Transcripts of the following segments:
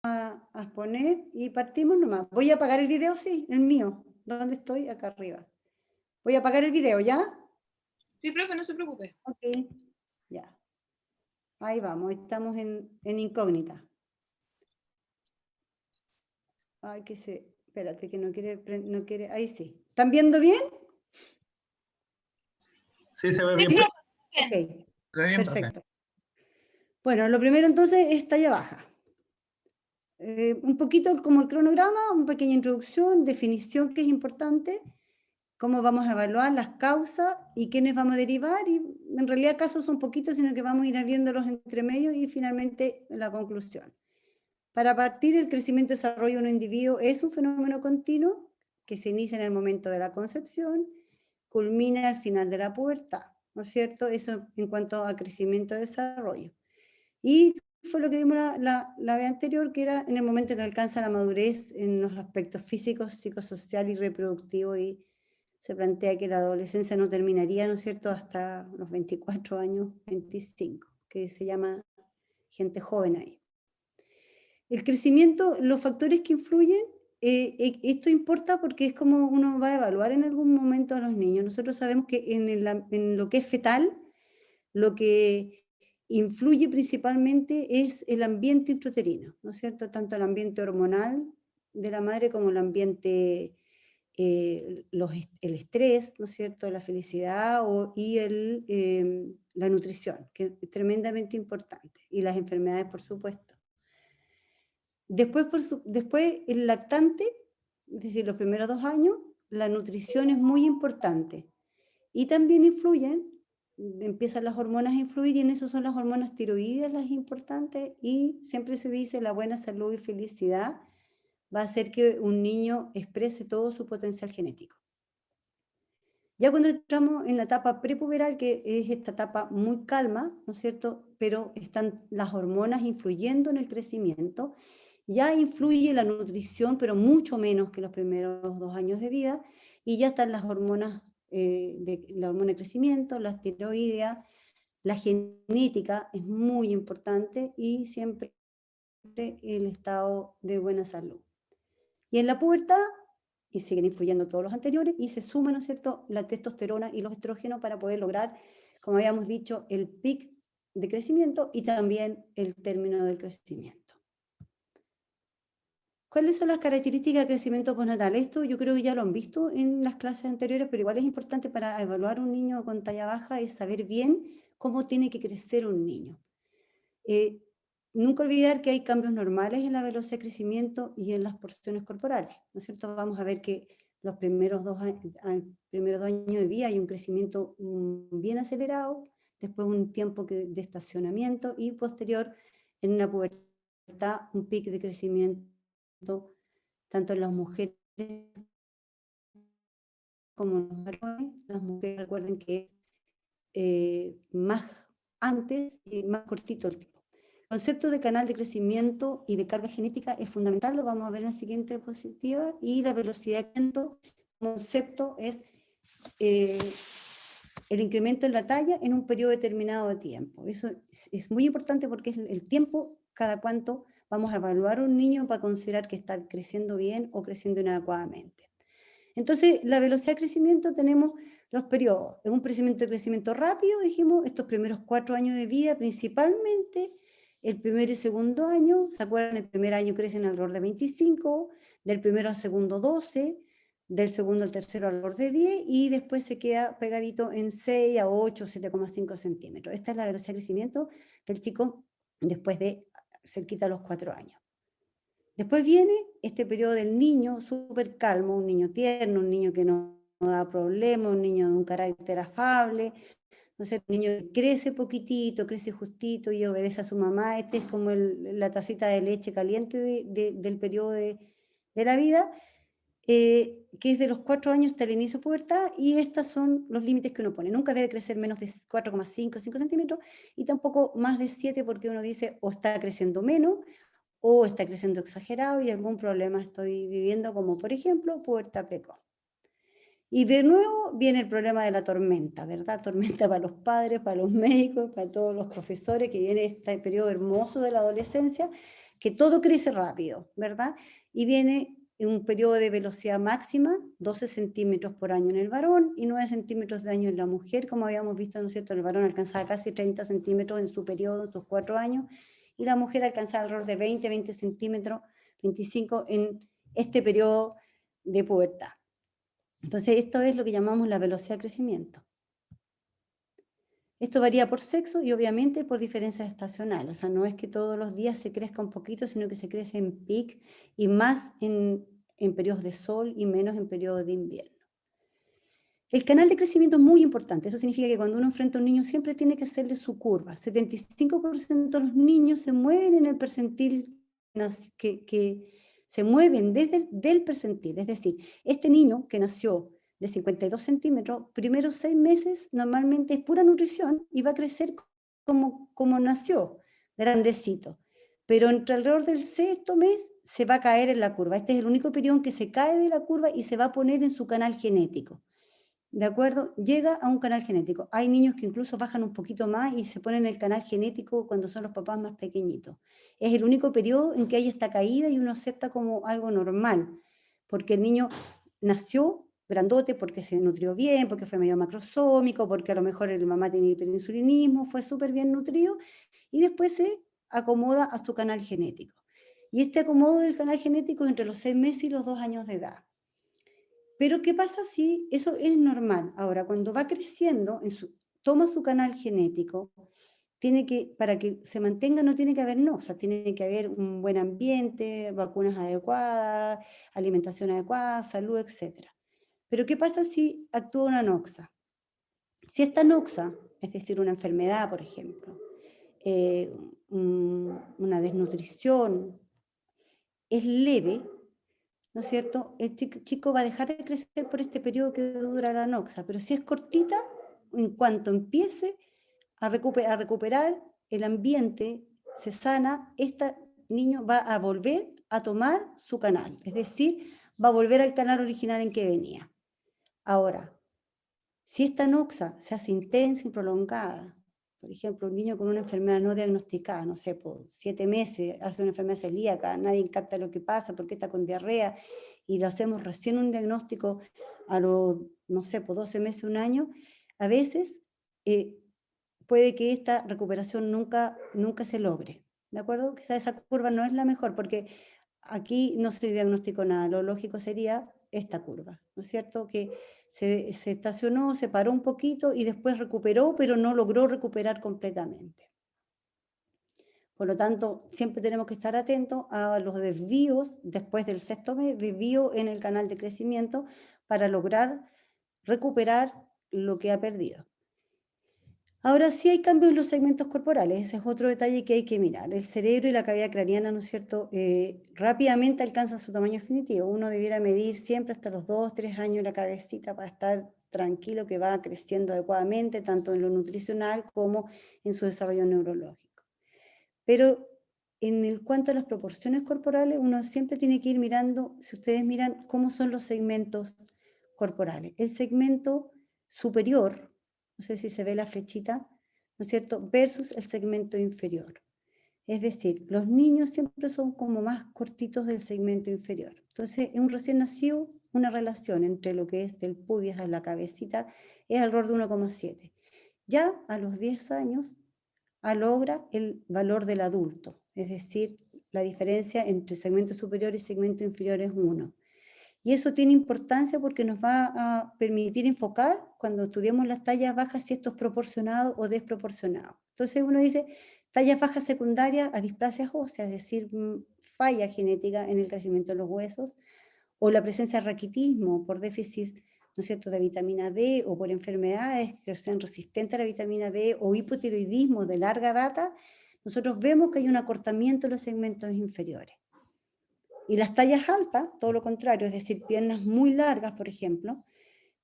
a exponer y partimos nomás. Voy a apagar el video, sí, el mío. ¿Dónde estoy? Acá arriba. Voy a apagar el video, ¿ya? Sí, profe, no se preocupe. Ok, ya. Ahí vamos, estamos en incógnita. Ay, que se... Espérate, que no quiere... Ahí sí. ¿Están viendo bien? Sí, se ve bien. Sí, ¿Sí? profe, bien. Ok, Se ve bien, profe. perfecto. Bueno, lo primero entonces es talla baja. Un poquito como el cronograma, una pequeña introducción, definición que es importante, cómo vamos a evaluar las causas y quiénes vamos a derivar, y en realidad casos son poquitos, sino que vamos a ir viéndolos entre medio y finalmente la conclusión. Para partir, el crecimiento y desarrollo de un individuo es un fenómeno continuo que se inicia en el momento de la concepción, culmina al final de la pubertad, ¿no es cierto? Eso en cuanto a crecimiento y desarrollo. Y fue lo que vimos la vez anterior, que era en el momento que alcanza la madurez en los aspectos físicos, psicosocial y reproductivo, y se plantea que la adolescencia no terminaría, ¿no es cierto?, hasta los 24 años, 25, que se llama gente joven ahí. El crecimiento, los factores que influyen, esto importa porque es como uno va a evaluar en algún momento a los niños. Nosotros sabemos que en lo que es fetal, lo que influye principalmente es el ambiente intrauterino, ¿no es cierto? Tanto el ambiente hormonal de la madre como el ambiente, el estrés, ¿no es cierto? La felicidad y la nutrición, que es tremendamente importante, y las enfermedades, por supuesto. Después, el lactante, es decir, los primeros 2 años, la nutrición es muy importante. Y también empiezan las hormonas a influir, y en eso son las hormonas tiroides las importantes, y siempre se dice la buena salud y felicidad va a hacer que un niño exprese todo su potencial genético. Ya cuando entramos en la etapa prepuberal, que es esta etapa muy calma, ¿no es cierto?, pero están las hormonas influyendo en el crecimiento, ya influye la nutrición, pero mucho menos que los primeros 2 años de vida, y ya están las hormonas, la hormona de crecimiento, la tiroidea, la genética es muy importante, y siempre el estado de buena salud. Y en la pubertad, y siguen influyendo todos los anteriores, y se suma, ¿no es cierto?, la testosterona y los estrógenos para poder lograr, como habíamos dicho, el pic de crecimiento y también el término del crecimiento. ¿Cuáles son las características de crecimiento postnatal? Esto yo creo que ya lo han visto en las clases anteriores, pero igual es importante para evaluar un niño con talla baja, es saber bien cómo tiene que crecer un niño. Nunca olvidar que hay cambios normales en la velocidad de crecimiento y en las porciones corporales, ¿no es cierto? Vamos a ver que los primeros 2 años de vida hay un crecimiento bien acelerado, después un tiempo de estacionamiento, y posterior, en una pubertad, un pico de crecimiento, tanto en las mujeres como en los varones. Las mujeres, recuerden que más antes y más cortito el tiempo. El concepto de canal de crecimiento y de carga genética es fundamental, lo vamos a ver en la siguiente diapositiva, y la velocidad de crecimiento, concepto es el incremento en la talla en un periodo determinado de tiempo. Eso es muy importante porque es el tiempo cada cuánto vamos a evaluar a un niño para considerar que está creciendo bien o creciendo inadecuadamente. Entonces, la velocidad de crecimiento tenemos los periodos. En un crecimiento rápido, dijimos, estos primeros 4 años de vida, principalmente el primero y segundo año. ¿Se acuerdan? El primer año crecen alrededor de 25, del primero al segundo 12, del segundo al tercero alrededor de 10, y después se queda pegadito en 6 a 8, 7,5 centímetros. Esta es la velocidad de crecimiento del chico después de cerquita a los 4 años. Después viene este periodo del niño súper calmo, un niño tierno, un niño que no da problemas, un niño de un carácter afable, no sé, un niño que crece poquitito, crece justito y obedece a su mamá. Este es como la tacita de leche caliente del periodo de la vida, que es de los 4 años hasta el inicio de pubertad, y estos son los límites que uno pone. Nunca debe crecer menos de 4,5 centímetros, y tampoco más de 7, porque uno dice o está creciendo menos, o está creciendo exagerado y algún problema estoy viviendo, como por ejemplo pubertad precoz. Y de nuevo viene el problema de la tormenta, ¿verdad? Tormenta para los padres, para los médicos, para todos los profesores, que viene este periodo hermoso de la adolescencia, que todo crece rápido, ¿verdad? Y viene en un periodo de velocidad máxima, 12 centímetros por año en el varón y 9 centímetros de año en la mujer, como habíamos visto, ¿no es cierto? El varón alcanzaba casi 30 centímetros en su periodo, en sus 4 años, y la mujer alcanzaba alrededor de 20 centímetros, 25 en este periodo de pubertad. Entonces, esto es lo que llamamos la velocidad de crecimiento. Esto varía por sexo y obviamente por diferencias estacionales. O sea, no es que todos los días se crezca un poquito, sino que se crece en pic y más en periodos de sol y menos en periodos de invierno. El canal de crecimiento es muy importante. Eso significa que cuando uno enfrenta a un niño siempre tiene que hacerle su curva. 75% de los niños se mueven en el percentil que se mueven desde el percentil. Es decir, este niño que nació de 52 centímetros, primeros 6 meses normalmente es pura nutrición y va a crecer como nació, grandecito. Pero entre alrededor del sexto mes se va a caer en la curva. Este es el único periodo en que se cae de la curva y se va a poner en su canal genético. ¿De acuerdo? Llega a un canal genético. Hay niños que incluso bajan un poquito más y se ponen el canal genético cuando son los papás más pequeñitos. Es el único periodo en que hay esta caída y uno acepta como algo normal, porque el niño nació grandote porque se nutrió bien, porque fue medio macrosómico, porque a lo mejor el mamá tenía hiperinsulinismo, fue súper bien nutrido y después se acomoda a su canal genético. Y este acomodo del canal genético es entre los 6 meses y los 2 años de edad. Pero ¿qué pasa si eso es normal? Ahora, cuando va creciendo, toma su canal genético, para que se mantenga no tiene que haber noxa, tiene que haber un buen ambiente, vacunas adecuadas, alimentación adecuada, salud, etc. Pero ¿qué pasa si actúa una noxa? Si esta noxa, es decir, una enfermedad, por ejemplo, una desnutrición, es leve, ¿no es cierto? El chico va a dejar de crecer por este periodo que dura la noxa, pero si es cortita, en cuanto empiece a recuperar el ambiente, se sana, este niño va a volver a tomar su canal, es decir, va a volver al canal original en que venía. Ahora, si esta noxa se hace intensa y prolongada, por ejemplo, un niño con una enfermedad no diagnosticada, no sé, por 7 meses, hace una enfermedad celíaca, nadie capta lo que pasa porque está con diarrea, y lo hacemos recién un diagnóstico a los, no sé, por 12 meses, un año, a veces puede que esta recuperación nunca se logre, ¿de acuerdo? Quizás esa curva no es la mejor, porque aquí no se diagnosticó nada, lo lógico sería esta curva, ¿no es cierto? Que se estacionó, se paró un poquito y después recuperó, pero no logró recuperar completamente. Por lo tanto, siempre tenemos que estar atentos a los desvíos después del sexto mes, desvío en el canal de crecimiento para lograr recuperar lo que ha perdido. Ahora sí hay cambios en los segmentos corporales, ese es otro detalle que hay que mirar. El cerebro y la cavidad craneana, ¿no es cierto?, rápidamente alcanzan su tamaño definitivo. Uno debiera medir siempre hasta los 2, 3 años la cabecita para estar tranquilo que va creciendo adecuadamente, tanto en lo nutricional como en su desarrollo neurológico. Pero en cuanto a las proporciones corporales, uno siempre tiene que ir mirando, si ustedes miran, cómo son los segmentos corporales. El segmento superior, no sé si se ve la flechita, ¿no es cierto?, versus el segmento inferior. Es decir, los niños siempre son como más cortitos del segmento inferior. Entonces, en un recién nacido, una relación entre lo que es del pubis a la cabecita es alrededor de 1,7. Ya a los 10 años, logra el valor del adulto, es decir, la diferencia entre segmento superior y segmento inferior es 1. Y eso tiene importancia porque nos va a permitir enfocar cuando estudiemos las tallas bajas si esto es proporcionado o desproporcionado. Entonces uno dice tallas bajas secundarias a displasias óseas, es decir, falla genética en el crecimiento de los huesos, o la presencia de raquitismo por déficit, ¿no es cierto?, de vitamina D o por enfermedades que sean resistentes a la vitamina D o hipotiroidismo de larga data, nosotros vemos que hay un acortamiento en los segmentos inferiores. Y las tallas altas, todo lo contrario, es decir, piernas muy largas, por ejemplo,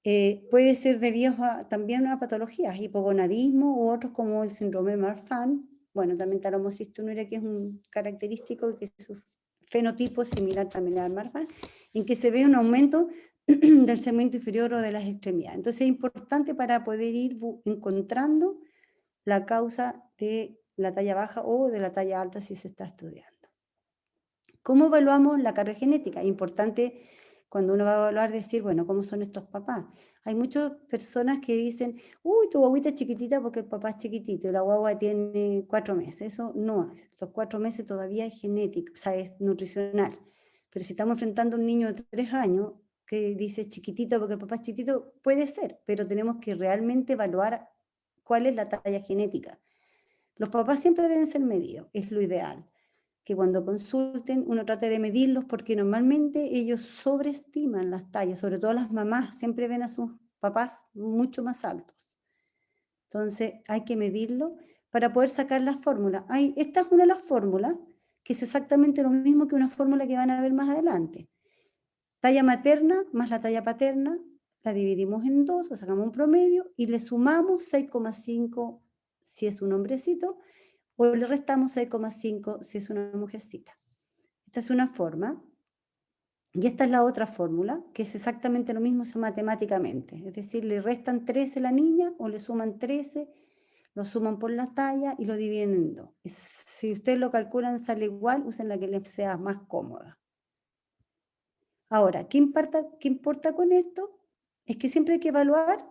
puede ser debido también a patologías, hipogonadismo u otros como el síndrome de Marfan. Bueno, también está la homocistonuria, que es un característico que su fenotipo es similar también al Marfan, en que se ve un aumento del segmento inferior o de las extremidades. Entonces es importante para poder ir encontrando la causa de la talla baja o de la talla alta si se está estudiando. ¿Cómo evaluamos la carga genética? Es importante cuando uno va a evaluar decir, bueno, ¿cómo son estos papás? Hay muchas personas que dicen, uy, tu guaguita es chiquitita porque el papá es chiquitito y la guagua tiene 4 meses. Eso no es. Los 4 meses todavía es genético, o sea, es nutricional. Pero si estamos enfrentando a un niño de 3 años que dice chiquitito porque el papá es chiquitito, puede ser, pero tenemos que realmente evaluar cuál es la talla genética. Los papás siempre deben ser medidos, es lo ideal. Que cuando consulten uno trate de medirlos porque normalmente ellos sobreestiman las tallas, sobre todo las mamás siempre ven a sus papás mucho más altos. Entonces hay que medirlo para poder sacar las fórmulas. Esta es una de las fórmulas que es exactamente lo mismo que una fórmula que van a ver más adelante. Talla materna más la talla paterna, la dividimos en 2, o sacamos un promedio y le sumamos 6,5 si es un hombrecito o le restamos 6,5 si es una mujercita. Esta es una forma, y esta es la otra fórmula, que es exactamente lo mismo matemáticamente. Es decir, le restan 13 a la niña o le suman 13, lo suman por la talla y lo dividen en 2. Y si ustedes lo calculan sale igual, usen la que les sea más cómoda. Ahora, ¿qué importa con esto? Es que siempre hay que evaluar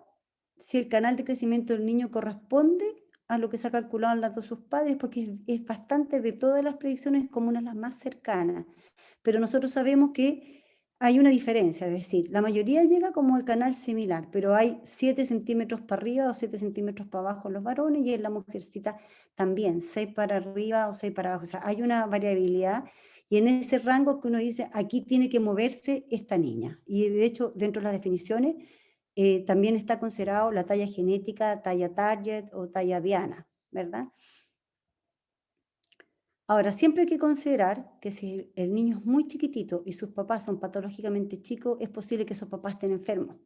si el canal de crecimiento del niño corresponde a lo que se ha calculado en las dos sus padres, porque es bastante de todas las predicciones como una de las más cercanas. Pero nosotros sabemos que hay una diferencia, es decir, la mayoría llega como el canal similar, pero hay 7 centímetros para arriba o 7 centímetros para abajo en los varones y en la mujercita también, 6 para arriba o 6 para abajo. O sea, hay una variabilidad y en ese rango que uno dice, aquí tiene que moverse esta niña. Y de hecho, dentro de las definiciones, también está considerado la talla genética, talla target o talla diana, ¿verdad? Ahora, siempre hay que considerar que si el niño es muy chiquitito y sus papás son patológicamente chicos, es posible que esos papás estén enfermos,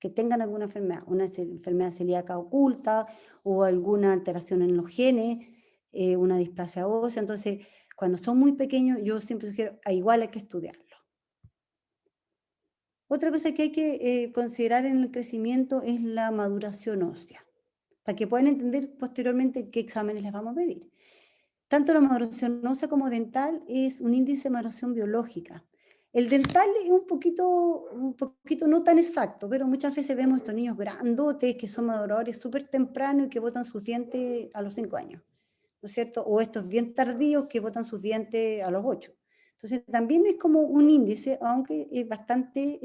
que tengan alguna enfermedad, una enfermedad celíaca oculta o alguna alteración en los genes, una displasia ósea. Entonces, cuando son muy pequeños, yo siempre sugiero, igual hay que estudiarlo. Otra cosa que hay que considerar en el crecimiento es la maduración ósea, para que puedan entender posteriormente qué exámenes les vamos a pedir. Tanto la maduración ósea como dental es un índice de maduración biológica. El dental es un poquito no tan exacto, pero muchas veces vemos estos niños grandotes que son maduradores súper temprano y que botan sus dientes a los 5 años, ¿no es cierto? O estos bien tardíos que botan sus dientes a los 8. Entonces también es como un índice, aunque es bastante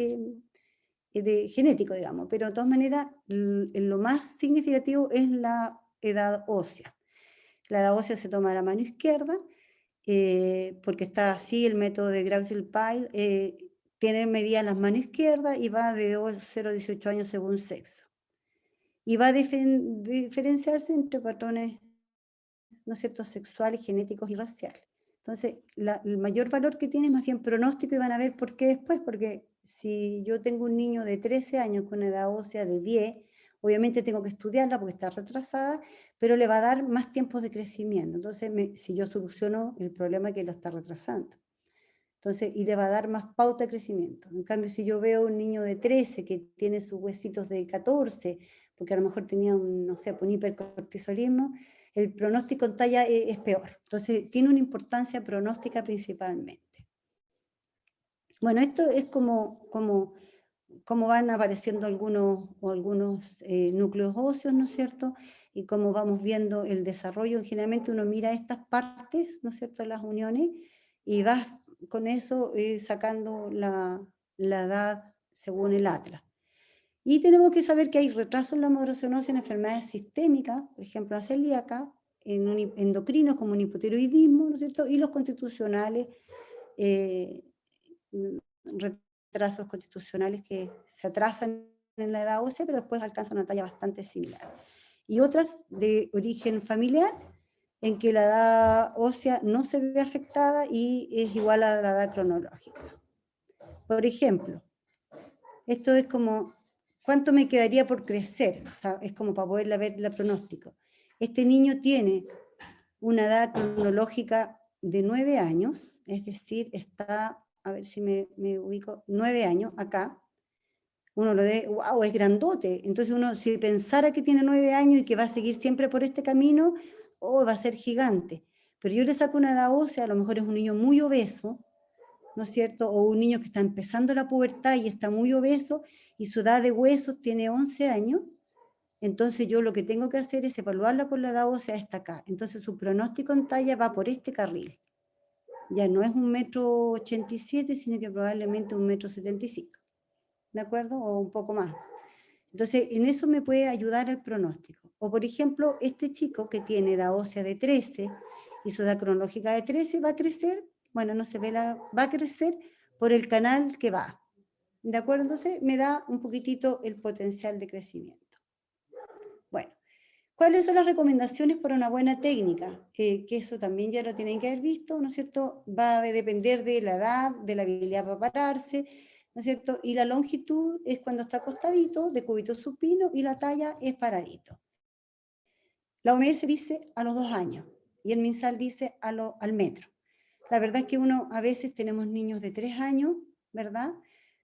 genético, digamos, pero de todas maneras lo más significativo es la edad ósea. La edad ósea se toma de la mano izquierda, porque está así el método de Grausill-Pyle, tiene medida en las manos izquierdas y va de 0 a 18 años según sexo. Y va a diferenciarse entre patrones, ¿no es cierto?, sexuales, genéticos y raciales. Entonces, el mayor valor que tiene es más bien pronóstico y van a ver por qué después, porque si yo tengo un niño de 13 años con una edad ósea de 10, obviamente tengo que estudiarla porque está retrasada, pero le va a dar más tiempos de crecimiento. Entonces, si yo soluciono el problema que lo está retrasando. Entonces, y le va a dar más pauta de crecimiento. En cambio, si yo veo un niño de 13 que tiene sus huesitos de 14, porque a lo mejor tenía no sé, un hipercortisolismo, el pronóstico en talla es peor. Entonces, tiene una importancia pronóstica principalmente. Bueno, esto es como van apareciendo algunos núcleos óseos, ¿no es cierto? Y cómo vamos viendo el desarrollo. Generalmente uno mira estas partes, ¿no es cierto?, las uniones, y vas con eso sacando la edad según el atlas. Y tenemos que saber que hay retraso en la maduración ósea en enfermedades sistémicas, por ejemplo, la celíaca, en endocrinos como un hipotiroidismo, ¿no es cierto?, y los constitucionales, retrasos constitucionales que se atrasan en la edad ósea, pero después alcanzan una talla bastante similar. Y otras de origen familiar, en que la edad ósea no se ve afectada y es igual a la edad cronológica. Por ejemplo, esto es como, ¿cuánto me quedaría por crecer? O sea, es como para poder ver el pronóstico. Este niño tiene una edad cronológica de 9 años, es decir, está, a ver si me ubico, 9 años acá. Uno lo ve, wow, es grandote. Entonces uno, si pensara que tiene 9 años y que va a seguir siempre por este camino, va a ser gigante. Pero yo le saco una edad ósea, a lo mejor es un niño muy obeso, ¿no es cierto? O un niño que está empezando la pubertad y está muy obeso y su edad de huesos tiene 11 años, entonces yo lo que tengo que hacer es evaluarla por la edad ósea hasta acá. Entonces su pronóstico en talla va por este carril. Ya no es 1,87 m, sino que probablemente 1,75 m, ¿de acuerdo? O un poco más. Entonces, en eso me puede ayudar el pronóstico. O, por ejemplo, este chico que tiene edad ósea de 13 y su edad cronológica de 13 va a crecer, bueno, no se ve va a crecer por el canal que va. ¿De acuerdo? Entonces, me da un poquitito el potencial de crecimiento. Bueno, ¿cuáles son las recomendaciones para una buena técnica? Que eso también ya lo tienen que haber visto, ¿no es cierto? Va a depender de la edad, de la habilidad para pararse, ¿no es cierto? Y la longitud es cuando está acostadito, de cúbito supino, y la talla es paradito. La OMS dice a los 2 años, y el MinSal dice al metro. La verdad es que a veces tenemos niños de 3 años, ¿verdad?,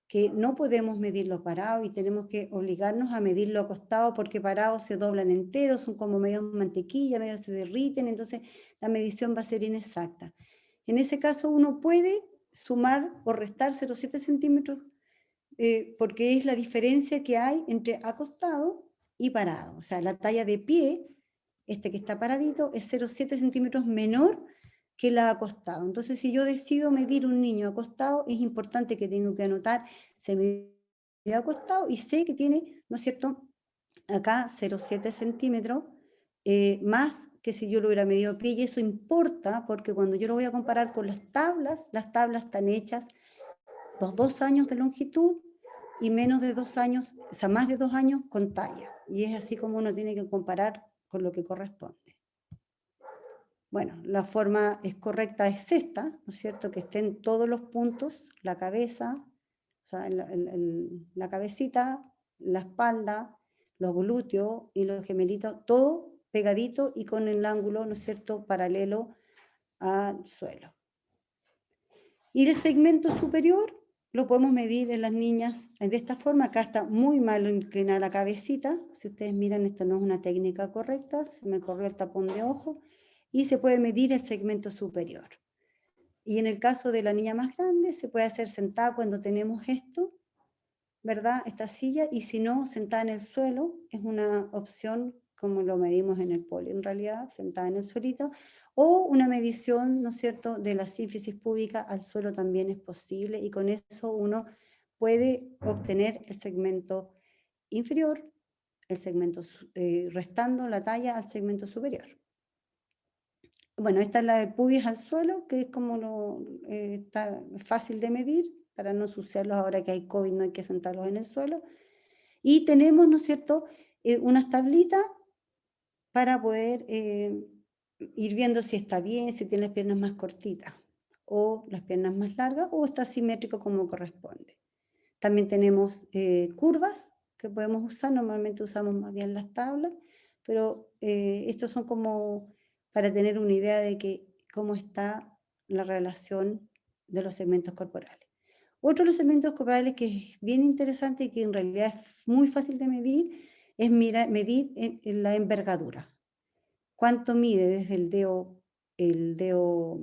que no podemos medirlo parado y tenemos que obligarnos a medirlo acostado porque parados se doblan enteros, son como medio mantequilla, medio se derriten, entonces la medición va a ser inexacta. En ese caso uno puede sumar o restar 0,7 centímetros porque es la diferencia que hay entre acostado y parado. O sea, la talla de pie, este que está paradito, es 0,7 centímetros menor que la acostado. Entonces, si yo decido medir un niño acostado, es importante que tengo que anotar, se mide acostado y sé que tiene, ¿no es cierto?, acá 0,7 centímetros, más que si yo lo hubiera medido a pie, y eso importa porque cuando yo lo voy a comparar con las tablas están hechas los 2 años de longitud y menos de 2 años, o sea, más de 2 años con talla. Y es así como uno tiene que comparar con lo que corresponde. Bueno, la forma correcta es esta, ¿no es cierto? Que estén todos los puntos, la cabeza, o sea, la cabecita, la espalda, los glúteos y los gemelitos, todo pegadito y con el ángulo, ¿no es cierto?, paralelo al suelo. Y el segmento superior lo podemos medir en las niñas de esta forma. Acá está muy mal inclinada la cabecita. Si ustedes miran, esta no es una técnica correcta. Se me corrió el tapón de ojo. Y se puede medir el segmento superior. Y en el caso de la niña más grande, se puede hacer sentada cuando tenemos esto, ¿verdad?, esta silla. Y si no, sentada en el suelo es una opción, como lo medimos en el poli, en realidad, sentada en el suelito. O una medición, ¿no es cierto?, de la sínfisis púbica al suelo también es posible, y con eso uno puede obtener el segmento inferior, el segmento restando la talla al segmento superior. Bueno, esta es la de pubis al suelo, que es como está fácil de medir, para no ensuciarlos ahora que hay COVID, no hay que sentarlos en el suelo. Y tenemos, ¿no es cierto?, unas tablitas para poder ir viendo si está bien, si tiene las piernas más cortitas o las piernas más largas o está simétrico como corresponde. También tenemos curvas que podemos usar, normalmente usamos más bien las tablas, pero estos son como para tener una idea de cómo está la relación de los segmentos corporales. Otro de los segmentos corporales que es bien interesante y que en realidad es muy fácil de medir es medir en la envergadura. ¿Cuánto mide desde el dedo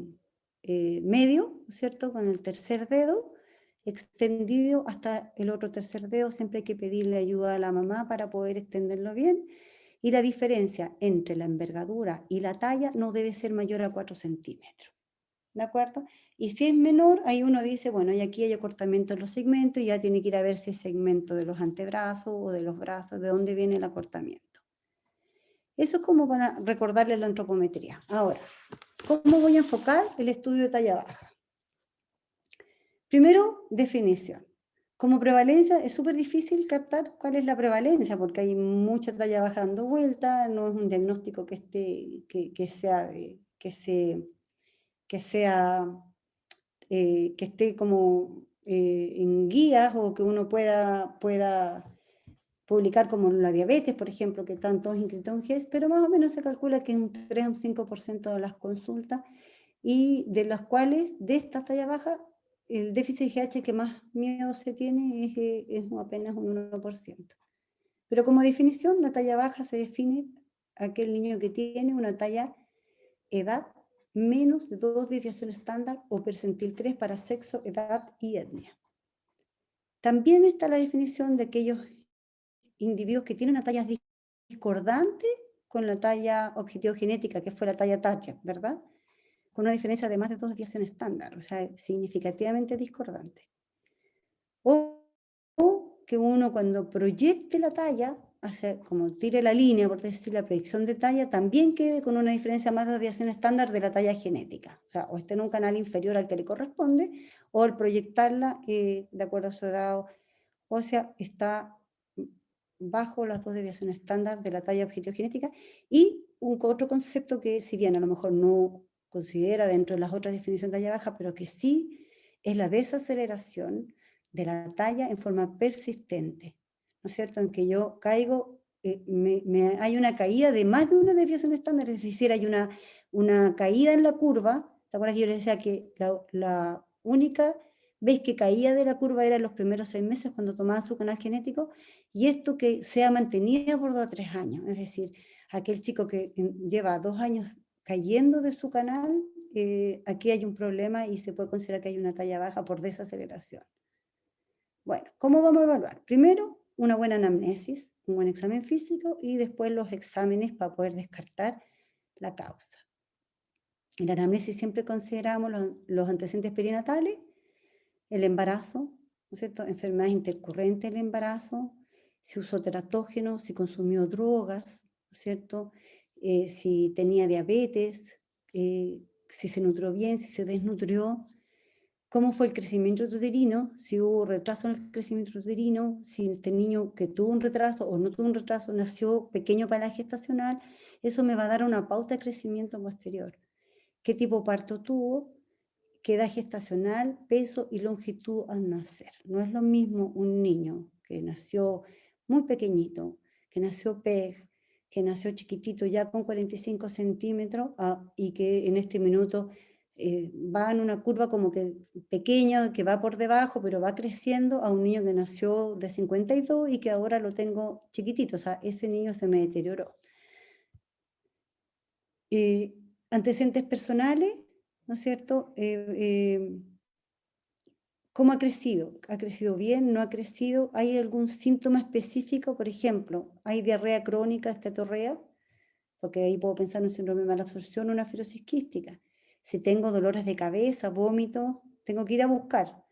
medio, ¿cierto?, con el tercer dedo extendido hasta el otro tercer dedo? Siempre hay que pedirle ayuda a la mamá para poder extenderlo bien. Y la diferencia entre la envergadura y la talla no debe ser mayor a 4 centímetros. ¿De acuerdo? Y si es menor, ahí uno dice, bueno, y aquí hay acortamiento en los segmentos, y ya tiene que ir a ver si es segmento de los antebrazos o de los brazos, de dónde viene el acortamiento. Eso es como para recordarles la antropometría. Ahora, ¿cómo voy a enfocar el estudio de talla baja? Primero, definición. Como prevalencia es súper difícil captar cuál es la prevalencia, porque hay mucha talla baja dando vuelta, no es un diagnóstico que esté como en guías o que uno pueda publicar como la diabetes, por ejemplo, que están todos inscritos en GES, pero más o menos se calcula que un 3 o un 5% de las consultas, y de las cuales, de esta talla baja, el déficit GH que más miedo se tiene es apenas un 1%. Pero como definición, la talla baja se define aquel niño que tiene una talla edad menos de 2 desviaciones estándar o percentil 3 para sexo, edad y etnia. También está la definición de aquellos individuos que tienen una talla discordante con la talla objetivo genética, que fue la talla target, ¿verdad? Con una diferencia de más de 2 desviaciones estándar, o sea, significativamente discordante. O que uno cuando proyecte la talla, hace como tire la línea, por decir la predicción de talla, también quede con una diferencia más de desviación estándar de la talla genética. O sea, o esté en un canal inferior al que le corresponde, o al proyectarla de acuerdo a su edad ósea, está bajo las 2 desviaciones estándar de la talla objetivo genética. Y otro concepto que, si bien a lo mejor no considera dentro de las otras definiciones de talla baja, pero que sí es la desaceleración de la talla en forma persistente, ¿no es cierto? En que yo caigo, hay una caída de más de una desviación estándar, es decir, hay una caída en la curva. ¿Te acuerdas que yo les decía que la única vez que caía de la curva era en los primeros 6 meses cuando tomaba su canal genético? Y esto que sea mantenida por 2 a 3 años, es decir, aquel chico que lleva 2 años cayendo de su canal, aquí hay un problema y se puede considerar que hay una talla baja por desaceleración. Bueno, ¿cómo vamos a evaluar? Primero, una buena anamnesis, un buen examen físico y después los exámenes para poder descartar la causa. En la anamnesis siempre consideramos los antecedentes perinatales, el embarazo, ¿no es cierto? Enfermedades intercurrentes del embarazo, si usó teratógenos, si consumió drogas, ¿no es cierto? Si tenía diabetes, si se nutrió bien, si se desnutrió, cómo fue el crecimiento uterino, si hubo retraso en el crecimiento uterino, si este niño que tuvo un retraso o no tuvo un retraso nació pequeño para la gestacional, eso me va a dar una pauta de crecimiento posterior. ¿Qué tipo de parto tuvo? ¿Qué edad gestacional, peso y longitud al nacer? No es lo mismo un niño que nació muy pequeñito, que nació PEG, que nació chiquitito ya con 45 centímetros y que en este minuto va en una curva como que pequeña, que va por debajo, pero va creciendo, a un niño que nació de 52 y que ahora lo tengo chiquitito. O sea, ese niño se me deterioró. Antecedentes personales, ¿no es cierto? ¿Cómo ha crecido? ¿Ha crecido bien? ¿No ha crecido? ¿Hay algún síntoma específico? Por ejemplo, ¿hay diarrea crónica, esteatorrea? Porque ahí puedo pensar en un síndrome de mala absorción o una fibrosis quística. Si tengo dolores de cabeza, vómito, tengo que ir a buscar.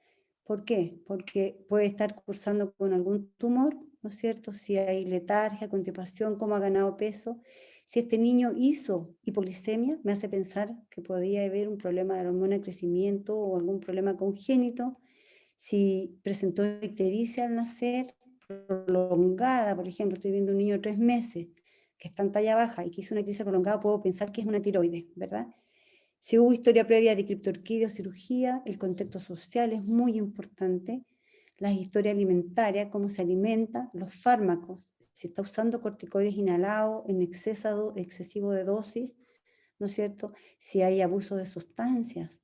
¿Por qué? Porque puede estar cursando con algún tumor, ¿no es cierto? Si hay letargia, constipación, cómo ha ganado peso. Si este niño hizo hipoglicemia, me hace pensar que podría haber un problema de la hormona de crecimiento o algún problema congénito. Si presentó ictericia al nacer, prolongada, por ejemplo, estoy viendo un niño de 3 meses que está en talla baja y que hizo una ictericia prolongada, puedo pensar que es una tiroides, ¿verdad? Si hubo historia previa de criptorquidia o cirugía, el contexto social es muy importante, la historia alimentaria, cómo se alimenta, los fármacos, si está usando corticoides inhalados en excesivo de dosis, ¿no es cierto? Si hay abuso de sustancias.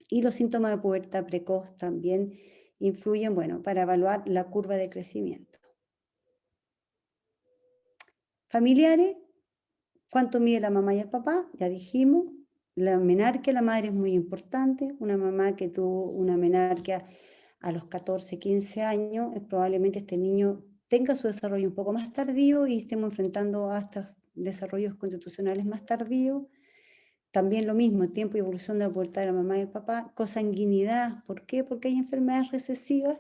Y los síntomas de pubertad precoz también influyen, bueno, para evaluar la curva de crecimiento. Familiares, ¿cuánto mide la mamá y el papá? Ya dijimos. La menarquia, la madre es muy importante. Una mamá que tuvo una menarquia a los 14, 15 años, probablemente este niño tenga su desarrollo un poco más tardío y estemos enfrentando a estos desarrollos constitucionales más tardíos. También lo mismo, tiempo y evolución de la pubertad de la mamá y el papá. Cosanguinidad, ¿por qué? Porque hay enfermedades recesivas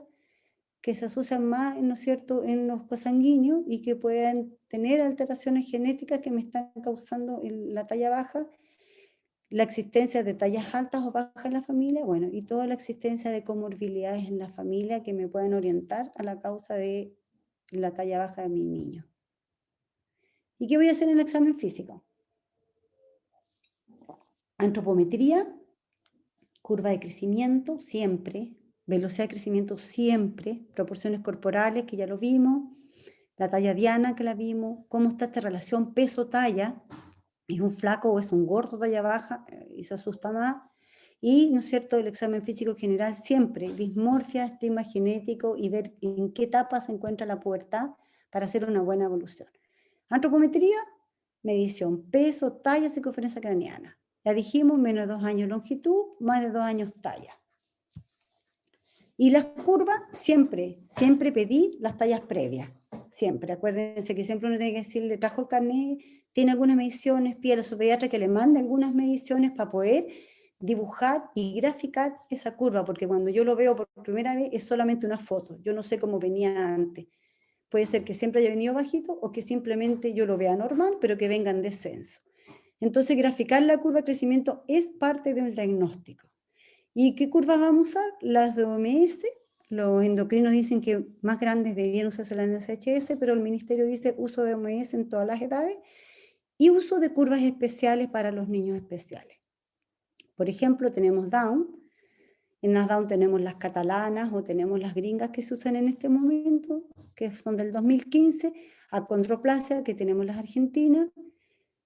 que se asocian más, ¿no es cierto?, en los cosanguíneos y que pueden tener alteraciones genéticas que me están causando la talla baja, la existencia de tallas altas o bajas en la familia, bueno, y toda la existencia de comorbilidades en la familia que me puedan orientar a la causa de la talla baja de mi niño. ¿Y qué voy a hacer en el examen físico? Antropometría, curva de crecimiento, siempre, velocidad de crecimiento, siempre, proporciones corporales, que ya lo vimos, la talla diana, que la vimos, cómo está esta relación peso-talla, es un flaco o es un gordo talla baja, y se asusta más, y, ¿no es cierto?, el examen físico general siempre, dismorfia, estigma genético y ver en qué etapa se encuentra la pubertad para hacer una buena evolución. Antropometría, medición, peso, talla, circunferencia craneana. Ya dijimos, menos de 2 años longitud, más de 2 años talla. Y las curvas, siempre pedir las tallas previas. Siempre, acuérdense que siempre uno tiene que decirle, trajo el carnet, tiene algunas mediciones, pide a su pediatra que le mande algunas mediciones para poder dibujar y graficar esa curva, porque cuando yo lo veo por primera vez es solamente una foto, yo no sé cómo venía antes. Puede ser que siempre haya venido bajito o que simplemente yo lo vea normal, pero que venga en descenso. Entonces, graficar la curva de crecimiento es parte del diagnóstico. ¿Y qué curvas vamos a usar? Las de OMS. Los endocrinos dicen que más grandes deberían usarse las NSHS, pero el ministerio dice uso de OMS en todas las edades y uso de curvas especiales para los niños especiales. Por ejemplo, tenemos Down. En las Down tenemos las catalanas o tenemos las gringas que se usan en este momento, que son del 2015, acondroplasia, que tenemos las argentinas,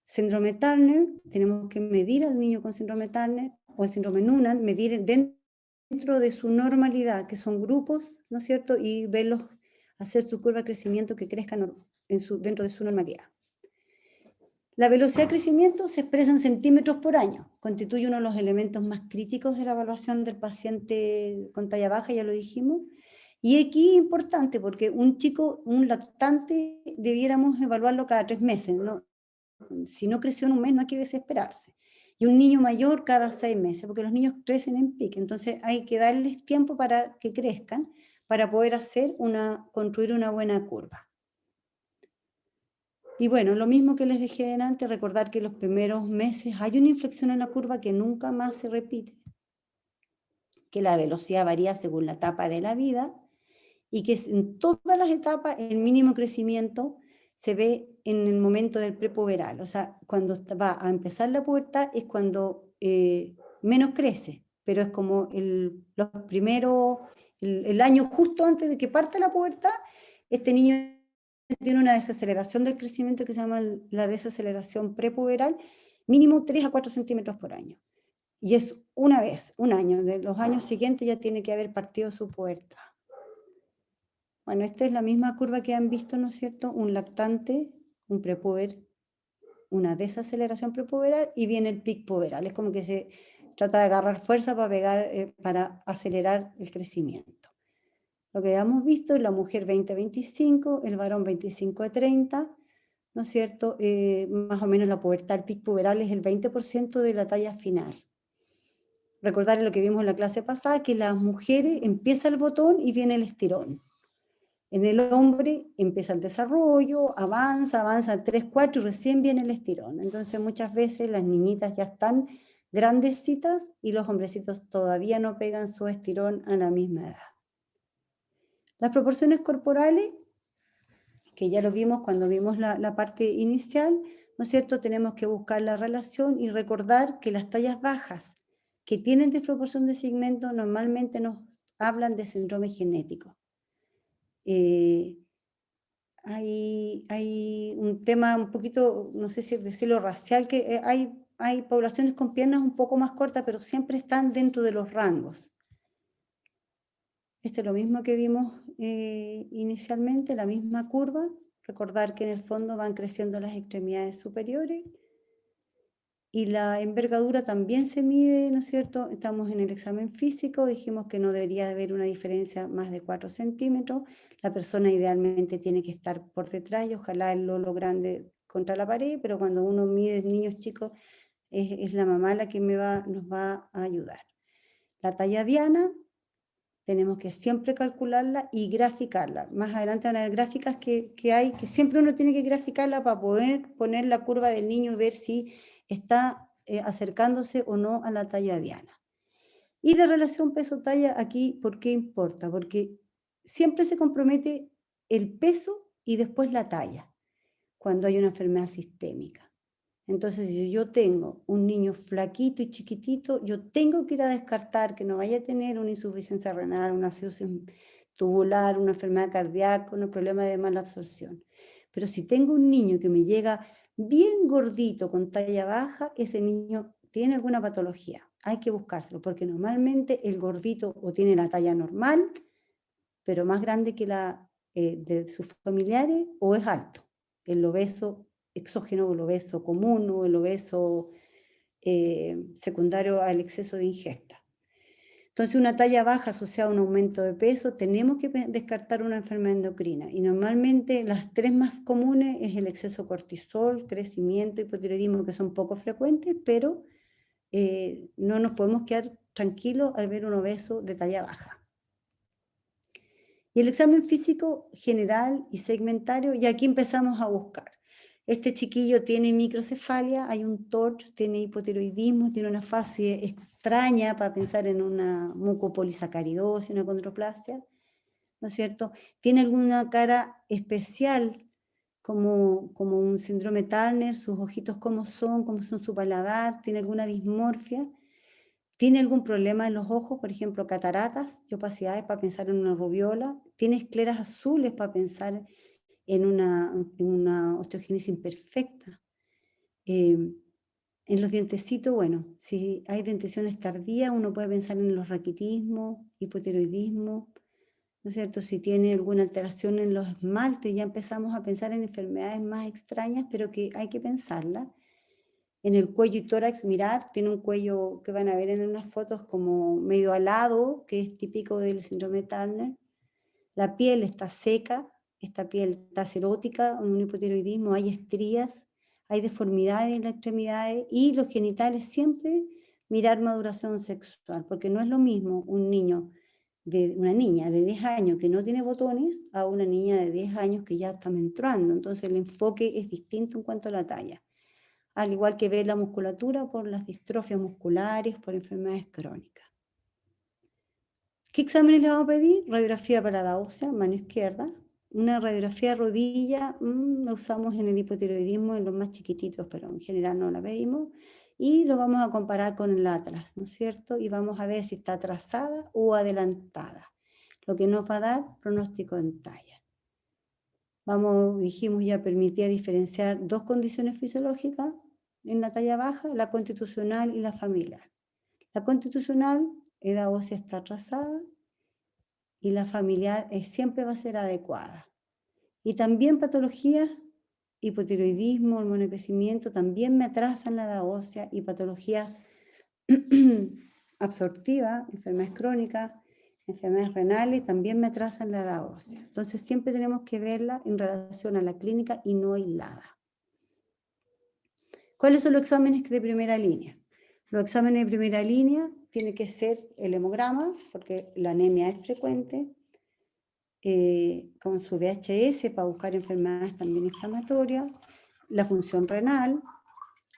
síndrome Turner, tenemos que medir al niño con síndrome Turner o el síndrome Noonan, medir dentro de su normalidad, que son grupos, ¿no es cierto? Y verlos hacer su curva de crecimiento que crezcan dentro de su normalidad. La velocidad de crecimiento se expresa en centímetros por año, constituye uno de los elementos más críticos de la evaluación del paciente con talla baja, ya lo dijimos. Y aquí es importante porque un chico, un lactante, debiéramos evaluarlo cada 3 meses, ¿no? Si no creció en un mes no hay que desesperarse. Y un niño mayor cada 6 meses, porque los niños crecen en pique, entonces hay que darles tiempo para que crezcan, para poder construir una buena curva. Y bueno, lo mismo que les dije delante, recordar que los primeros meses hay una inflexión en la curva que nunca más se repite, que la velocidad varía según la etapa de la vida y que en todas las etapas el mínimo crecimiento se ve en el momento del prepuberal. O sea, cuando va a empezar la pubertad es cuando menos crece, pero es como los primeros, el año justo antes de que parte la pubertad, este niño tiene una desaceleración del crecimiento que se llama la desaceleración prepuberal, mínimo 3 a 4 centímetros por año. Y es una vez, un año. De los años siguientes ya tiene que haber partido su pubertad. Bueno, esta es la misma curva que han visto, ¿no es cierto? Un lactante, un prepuber, una desaceleración prepuberal y viene el pic puberal. Es como que se trata de agarrar fuerza para para acelerar el crecimiento. Lo que hemos visto es la mujer 20-25, el varón 25-30, ¿no es cierto? Más o menos la pubertad, el pic puberal es el 20% de la talla final. Recordar lo que vimos en la clase pasada, que las mujeres empieza el botón y viene el estirón. En el hombre empieza el desarrollo, avanza al 3, 4 y recién viene el estirón. Entonces muchas veces las niñitas ya están grandecitas y los hombrecitos todavía no pegan su estirón a la misma edad. Las proporciones corporales, que ya lo vimos cuando vimos la parte inicial, ¿no es cierto? Tenemos que buscar la relación y recordar que las tallas bajas que tienen desproporción de segmento normalmente nos hablan de síndrome genético. Hay un tema un poquito, no sé si decirlo racial, que hay poblaciones con piernas un poco más cortas, pero siempre están dentro de los rangos. Este es lo mismo que vimos inicialmente, la misma curva. Recordar que en el fondo van creciendo las extremidades superiores y la envergadura también se mide, ¿no es cierto? Estamos en el examen físico, dijimos que no debería haber una diferencia más de 4 centímetros. La persona idealmente tiene que estar por detrás y ojalá el lolo grande contra la pared, pero cuando uno mide niños chicos es la mamá la que nos va a ayudar. La talla diana tenemos que siempre calcularla y graficarla. Más adelante van a haber gráficas que hay, que siempre uno tiene que graficarla para poder poner la curva del niño y ver si está acercándose o no a la talla diana. Y la relación peso-talla aquí, ¿por qué importa? Porque siempre se compromete el peso y después la talla, cuando hay una enfermedad sistémica. Entonces, si yo tengo un niño flaquito y chiquitito, yo tengo que ir a descartar que no vaya a tener una insuficiencia renal, una cirrosis tubular, una enfermedad cardíaca, un problema de mala absorción. Pero si tengo un niño que me llega bien gordito con talla baja, ese niño tiene alguna patología. Hay que buscárselo, porque normalmente el gordito o tiene la talla normal, pero más grande que la de sus familiares, o es alto. El obeso exógeno o el obeso común o el obeso secundario al exceso de ingesta. Entonces, una talla baja asociada a un aumento de peso, tenemos que descartar una enfermedad endocrina. Y normalmente las tres más comunes es el exceso de cortisol, crecimiento, hipotiroidismo, que son poco frecuentes, pero no nos podemos quedar tranquilos al ver un obeso de talla baja. Y el examen físico general y segmentario, y aquí empezamos a buscar. Este chiquillo tiene microcefalia, hay un TORCH, tiene hipotiroidismo, tiene una fase extraña para pensar en una mucopolisacaridosis, una condroplasia, ¿no es cierto? Tiene alguna cara especial, como un síndrome Turner, sus ojitos cómo son su paladar, tiene alguna dismorfia. ¿Tiene algún problema en los ojos, por ejemplo, cataratas y opacidades para pensar en una rubiola? ¿Tiene escleras azules para pensar en una osteogénesis imperfecta? En los dientecitos, bueno, si hay denticiones tardías, uno puede pensar en los raquitismos, hipotiroidismo, ¿no es cierto? Si tiene alguna alteración en los esmaltes, ya empezamos a pensar en enfermedades más extrañas, pero que hay que pensarlas. En el cuello y tórax, mirar, tiene un cuello que van a ver en unas fotos como medio alado, que es típico del síndrome de Turner. La piel está seca, esta piel está serótica, un hipotiroidismo, hay estrías, hay deformidades en las extremidades y los genitales siempre mirar maduración sexual, porque no es lo mismo una niña de 10 años que no tiene botones a una niña de 10 años que ya está menstruando. Entonces el enfoque es distinto en cuanto a la talla, al igual que ver la musculatura por las distrofias musculares, por enfermedades crónicas. ¿Qué exámenes le vamos a pedir? Radiografía parada ósea, mano izquierda. Una radiografía de rodilla, la usamos en el hipotiroidismo en los más chiquititos, pero en general no la pedimos. Y lo vamos a comparar con el atlas, ¿no es cierto? Y vamos a ver si está atrasada o adelantada, lo que nos va a dar pronóstico en talla. Dijimos ya, permitía diferenciar dos condiciones fisiológicas en la talla baja, la constitucional y la familiar. La constitucional, edad ósea está atrasada, y la familiar siempre va a ser adecuada. Y también patologías, hipotiroidismo, hormona de crecimiento, también me atrasan la edad ósea, y patologías absortivas, enfermedades crónicas, enfermedades renales, también me atrasan la edad ósea. Entonces siempre tenemos que verla en relación a la clínica y no aislada. ¿Cuáles son los exámenes de primera línea? Los exámenes de primera línea tienen que ser el hemograma, porque la anemia es frecuente, con su VHS para buscar enfermedades también inflamatorias, la función renal,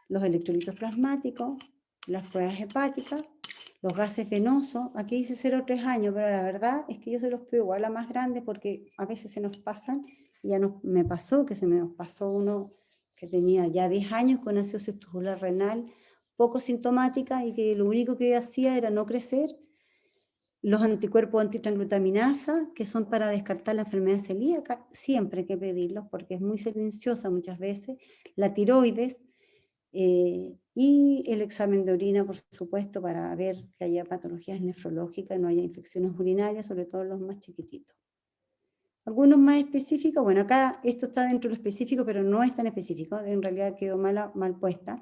los electrolitos plasmáticos, las pruebas hepáticas, los gases venosos. Aquí dice 0,3 años, pero la verdad es que yo se los pido igual a más grandes porque a veces se nos pasan, y ya me pasó que se me pasó uno que tenía ya 10 años con acidosis tubular renal, poco sintomática, y que lo único que hacía era no crecer. Los anticuerpos antitransglutaminasa, que son para descartar la enfermedad celíaca, siempre hay que pedirlos porque es muy silenciosa muchas veces. La tiroides y el examen de orina, por supuesto, para ver que haya patologías nefrológicas, no haya infecciones urinarias, sobre todo los más chiquititos. Algunos más específicos, bueno, acá esto está dentro de lo específico, pero no es tan específico, en realidad quedó mal puesta.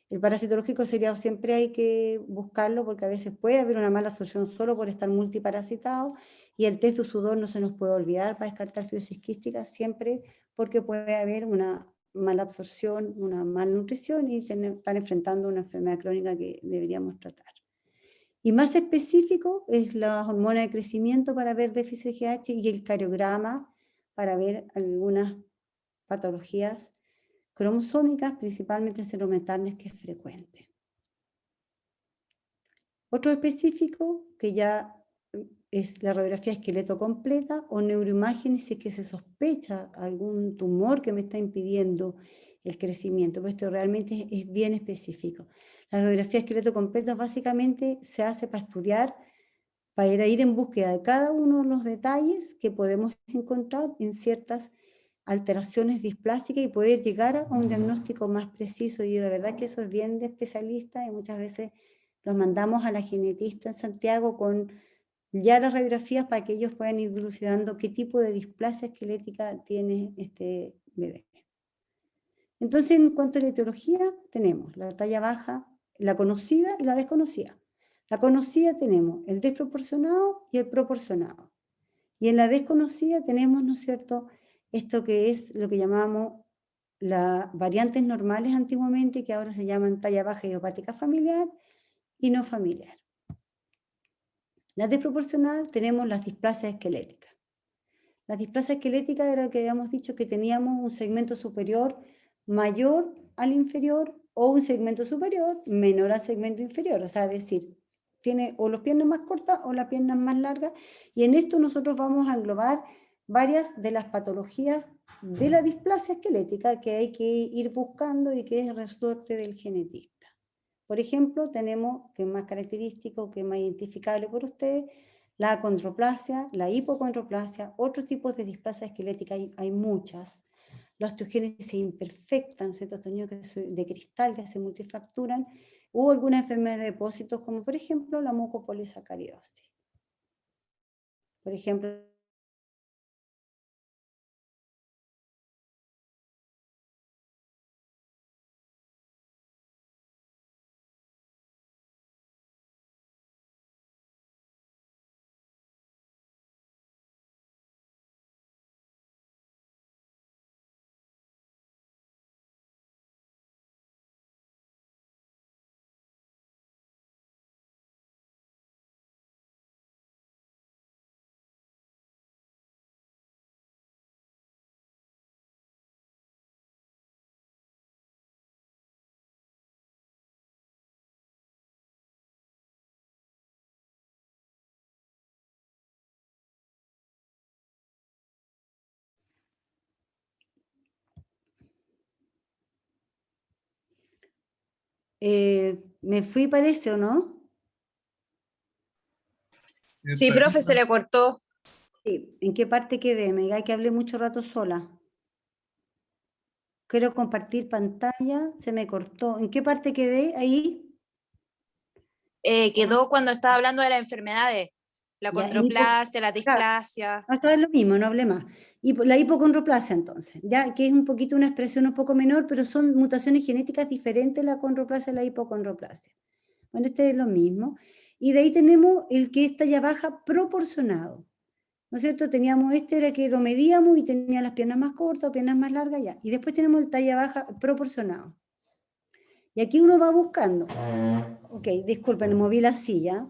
El parasitológico sería, siempre hay que buscarlo porque a veces puede haber una mala absorción solo por estar multiparasitado, y el test de sudor no se nos puede olvidar para descartar fibrosis quística, siempre porque puede haber una mala absorción, una malnutrición y estar enfrentando una enfermedad crónica que deberíamos tratar. Y más específico es la hormona de crecimiento para ver déficit de GH y el cariograma para ver algunas patologías cromosómicas, principalmente el síndrome Turner, que es frecuente. Otro específico que ya es la radiografía esqueleto completa o neuroimágenes si es que se sospecha algún tumor que me está impidiendo el crecimiento, pues esto realmente es bien específico. La radiografía esqueleto completo básicamente se hace para estudiar, para ir en búsqueda de cada uno de los detalles que podemos encontrar en ciertas alteraciones displásicas y poder llegar a un diagnóstico más preciso. Y la verdad que eso es bien de especialista, y muchas veces los mandamos a la genetista en Santiago con ya las radiografías para que ellos puedan ir dilucidando qué tipo de displasia esquelética tiene este bebé. Entonces, en cuanto a la etiología, tenemos la talla baja, la conocida y la desconocida. La conocida tenemos el desproporcionado y el proporcionado. Y en la desconocida tenemos, ¿no es cierto?, esto que es lo que llamamos las variantes normales antiguamente, que ahora se llaman talla baja idiopática familiar y no familiar. La desproporcional tenemos las displasias esqueléticas. Las displasias esqueléticas era lo que habíamos dicho, que teníamos un segmento superior mayor al inferior o un segmento superior menor al segmento inferior. O sea, es decir, tiene o las piernas más cortas o las piernas más largas. Y en esto nosotros vamos a englobar varias de las patologías de la displasia esquelética que hay que ir buscando y que es resorte del genetista. Por ejemplo, tenemos, que es más característico, que es más identificable por ustedes, la acondroplasia, la hipocondroplasia, otros tipos de displasia esquelética, hay muchas. La osteogénesis imperfecta, ¿no es cierto? Estos niños de cristal que se multifracturan, o algunas enfermedades de depósitos, como por ejemplo la mucopolisacaridosis. Por ejemplo, ¿me fui parece o no? Sí, profe, se le cortó. Sí. ¿En qué parte quedé? Me diga que hablé mucho rato sola. Quiero compartir pantalla, se me cortó. ¿En qué parte quedé ahí? Quedó cuando estaba hablando de las enfermedades, la Ya, condroplasia, la claro, displasia. esto es lo mismo, no hablé más. Y la hipocondroplasia entonces, ya que es un poquito una expresión un poco menor, pero son mutaciones genéticas diferentes la condroplasia y la hipocondroplasia. Bueno, este es lo mismo. Y de ahí tenemos el que es talla baja proporcionado. ¿No es cierto? Teníamos este, era que lo medíamos y tenía las piernas más cortas o piernas más largas, ya. Y después tenemos el talla baja proporcionado. Y aquí uno va buscando. Ok, disculpen, moví la silla.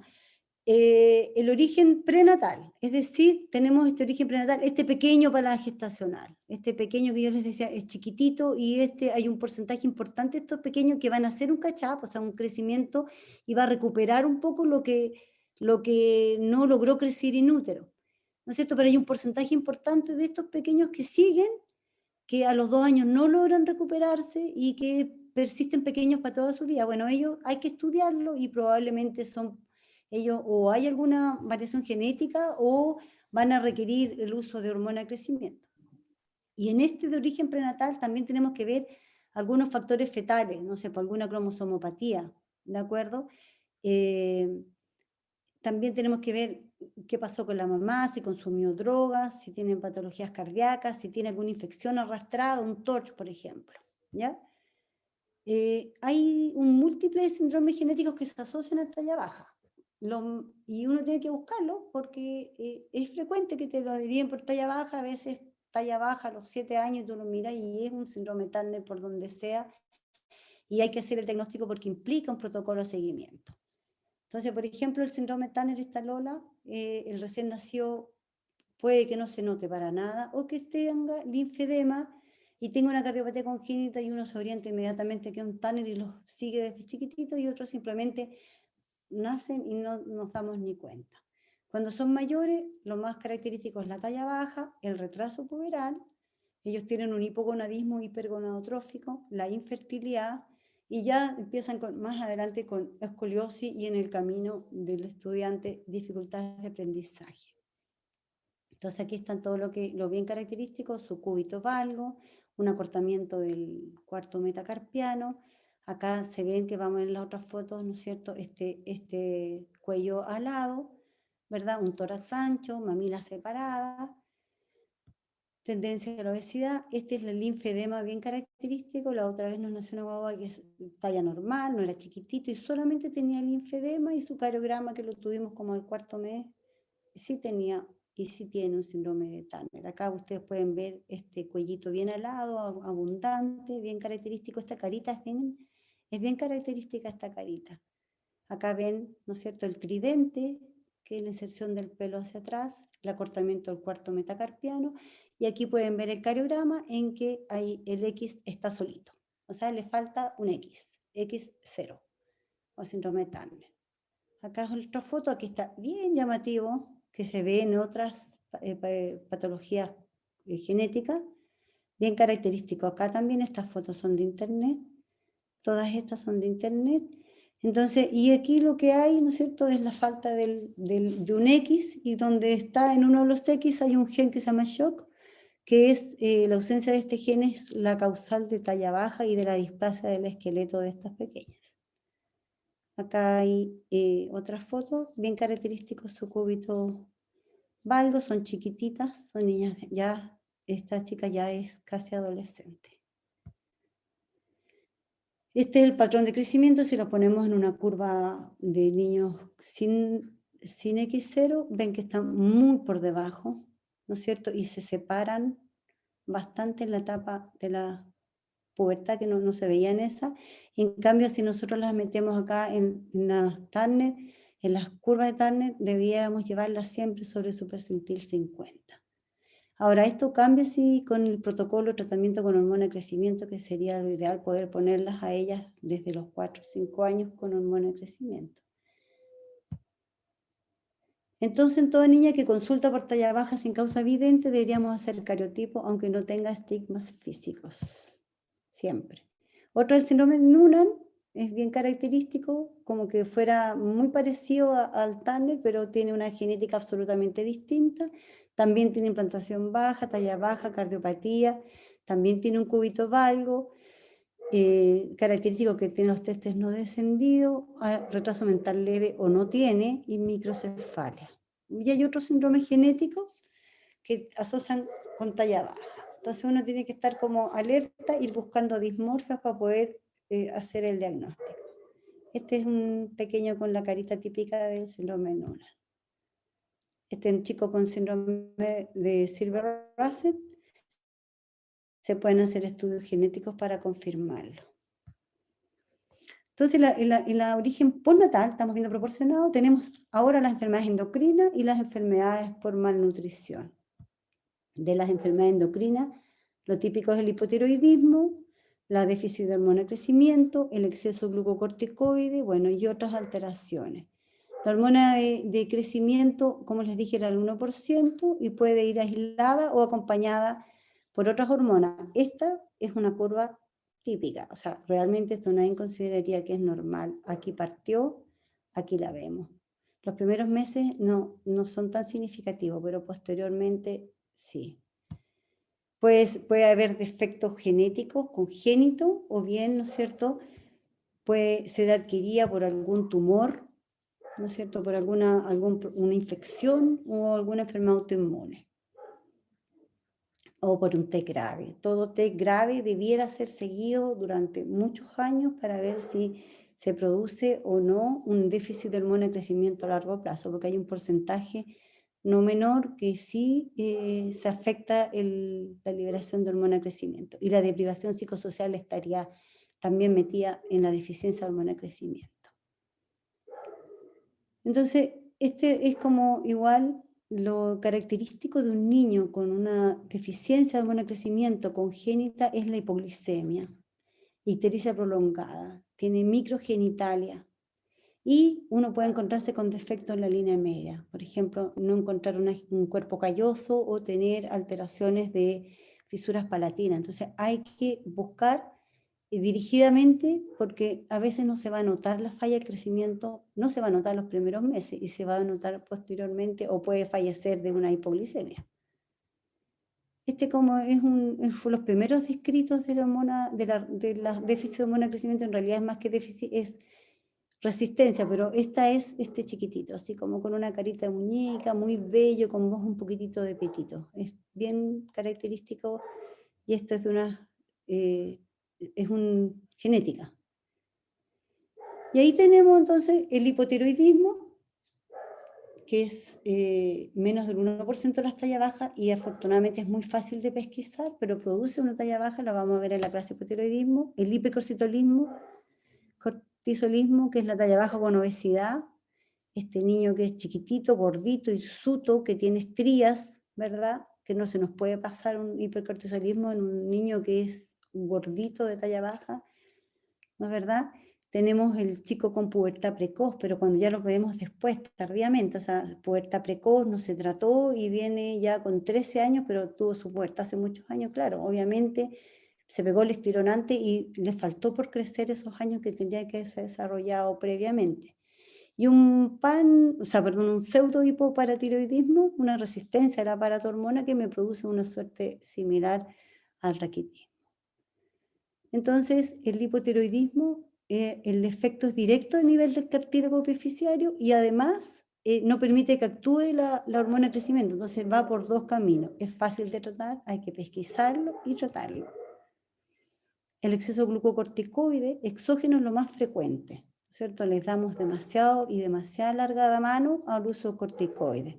El origen prenatal, es decir, tenemos este origen prenatal, este pequeño para la gestacional, este pequeño que yo les decía es chiquitito y hay un porcentaje importante de estos pequeños que van a hacer un catch-up, o sea, un crecimiento y va a recuperar un poco lo que no logró crecer in útero, ¿no es cierto? Pero hay un porcentaje importante de estos pequeños que siguen, que a los 2 años no logran recuperarse y que persisten pequeños para toda su vida. Bueno, ellos hay que estudiarlo y probablemente ellos o hay alguna variación genética o van a requerir el uso de hormona de crecimiento. Y en este de origen prenatal también tenemos que ver algunos factores fetales, no sé, por alguna cromosomopatía, ¿de acuerdo? También tenemos que ver qué pasó con la mamá, si consumió drogas, si tienen patologías cardíacas, si tiene alguna infección arrastrada, un TORCH, por ejemplo, ¿ya? Hay un múltiple de síndromes genéticos que se asocian a talla baja. Y uno tiene que buscarlo porque es frecuente que te lo dirían por talla baja, a veces talla baja a los 7 años tú lo miras y es un síndrome Turner por donde sea, y hay que hacer el diagnóstico porque implica un protocolo de seguimiento. Entonces, por ejemplo, el síndrome Tanner-Estalola, el recién nacido puede que no se note para nada o que tenga linfedema y tenga una cardiopatía congénita y uno se orienta inmediatamente que es un Tanner y los sigue desde chiquitito y otros simplemente nacen y no nos damos ni cuenta. Cuando son mayores, lo más característico es la talla baja, el retraso puberal, ellos tienen un hipogonadismo hipergonadotrófico, la infertilidad, y ya empiezan más adelante con escoliosis y en el camino del estudiante dificultades de aprendizaje. Entonces aquí están todo lo bien característico, su cúbito valgo, un acortamiento del cuarto metacarpiano. Acá se ven que vamos en las otras fotos, ¿no es cierto? Este cuello alado, ¿verdad? Un tórax ancho, mamilas separadas. tendencia a la obesidad. Este es el linfedema bien característico. La otra vez nos nació una guagua que es talla normal, no era chiquitito y solamente tenía linfedema, y su cariograma, que lo tuvimos como al 4.º mes, sí tenía y sí tiene un síndrome de Turner. Acá ustedes pueden ver este cuellito bien alado, abundante, bien característico. Esta carita es bien característica, esta carita. Acá ven, ¿no es cierto?, el tridente, que es la inserción del pelo hacia atrás, el acortamiento del cuarto metacarpiano, y aquí pueden ver el cariograma en que ahí el X está solito, o sea, le falta un X0, o síndrome de Turner. Acá es otra foto, aquí está bien llamativo, que se ve en otras patologías genéticas, bien característico. Acá también estas fotos son de internet, todas estas son de internet. Entonces, y aquí lo que hay, ¿no es cierto?, es la falta de un X, y donde está en uno de los X hay un gen que se llama SHOC, que es la ausencia de este gen es la causal de talla baja y de la displasia del esqueleto de estas pequeñas. Acá hay otras fotos, bien característicos su cúbito valgo, son chiquititas, son niñas ya, esta chica ya es casi adolescente. Este es el patrón de crecimiento. Si lo ponemos en una curva de niños sin X0, ven que están muy por debajo, ¿no es cierto? Y se separan bastante en la etapa de la pubertad, que no se veía en esa. En cambio, si nosotros las metemos acá en las Turner, en las curvas de Turner, debiéramos llevarlas siempre sobre su percentil 50. Ahora, esto cambia sí con el protocolo de tratamiento con hormona de crecimiento, que sería lo ideal poder ponerlas a ellas desde los 4 o 5 años con hormona de crecimiento. Entonces, en toda niña que consulta por talla baja sin causa evidente, deberíamos hacer cariotipo, aunque no tenga estigmas físicos, siempre. Otro, el síndrome de Noonan, es bien característico, como que fuera muy parecido al Turner, pero tiene una genética absolutamente distinta. También tiene implantación baja, talla baja, cardiopatía, también tiene un cúbito valgo, característico que tiene los testes no descendidos, retraso mental leve o no tiene, y microcefalia. Y hay otros síndromes genéticos que asocian con talla baja. Entonces uno tiene que estar como alerta, ir buscando dismorfias para poder hacer el diagnóstico. Este es un pequeño con la carita típica del síndrome de Noonan. Este es un chico con síndrome de Silver-Russell. Se pueden hacer estudios genéticos para confirmarlo. Entonces, en la origen postnatal, estamos viendo proporcionado, tenemos ahora las enfermedades endocrinas y las enfermedades por malnutrición. De las enfermedades endocrinas, lo típico es el hipotiroidismo, la déficit de hormona de crecimiento, el exceso de glucocorticoide, bueno, y otras alteraciones. La hormona de crecimiento, como les dije, era el 1% y puede ir aislada o acompañada por otras hormonas. Esta es una curva típica, o sea, realmente esto nadie consideraría que es normal. Aquí partió, aquí la vemos. Los primeros meses no son tan significativos, pero posteriormente sí. Pues puede haber defectos genéticos, congénitos, o bien, ¿no es cierto?, puede ser adquirida por algún tumor, ¿no es cierto?, por una infección o alguna enfermedad autoinmune, o por un TEC grave. Todo TEC grave debiera ser seguido durante muchos años para ver si se produce o no un déficit de hormona de crecimiento a largo plazo, porque hay un porcentaje no menor que sí se afecta la liberación de hormona de crecimiento, y la deprivación psicosocial estaría también metida en la deficiencia de hormona de crecimiento. Entonces, este es como igual lo característico de un niño con una deficiencia de hormona de crecimiento congénita es la hipoglicemia, ictericia prolongada, tiene microgenitalia, y uno puede encontrarse con defectos en la línea media. Por ejemplo, no encontrar un cuerpo calloso o tener alteraciones de fisuras palatinas. Entonces hay que buscar dirigidamente, porque a veces no se va a notar la falla de crecimiento, no se va a notar los primeros meses y se va a notar posteriormente, o puede fallecer de una hipoglicemia. Este como fue los primeros descritos de la hormona, de la déficit de hormona de crecimiento. En realidad es más que déficit, es resistencia, pero esta es este chiquitito, así como con una carita de muñeca, muy bello, con voz un poquitito de petito. Es bien característico y esto es de una, genética. Y ahí tenemos entonces el hipotiroidismo, que es menos del 1% de las tallas bajas y afortunadamente es muy fácil de pesquisar, pero produce una talla baja, la vamos a ver en la clase de hipotiroidismo, el hipercortisolismo, cortisolismo, que es la talla baja con obesidad, este niño que es chiquitito, gordito, hirsuto, que tiene estrías, ¿verdad? Que no se nos puede pasar un hipercortisolismo en un niño que es gordito de talla baja, ¿no es verdad? Tenemos el chico con pubertad precoz, pero cuando ya lo vemos después, tardíamente, o sea, pubertad precoz no se trató y viene ya con 13 años, pero tuvo su pubertad hace muchos años, claro, obviamente se pegó el estirón antes y le faltó por crecer esos años que tendría que haberse desarrollado previamente. Y un pseudo hipoparatiroidismo, una resistencia a la paratormona que me produce una suerte similar al raquitismo. Entonces, el hipotiroidismo, el efecto es directo a nivel del cartílago epificiario y además no permite que actúe la hormona de crecimiento. Entonces va por dos caminos. Es fácil de tratar, hay que pesquisarlo y tratarlo. El exceso de glucocorticoide exógeno es lo más frecuente, ¿cierto? Les damos demasiado y demasiada larga mano al uso de corticoides,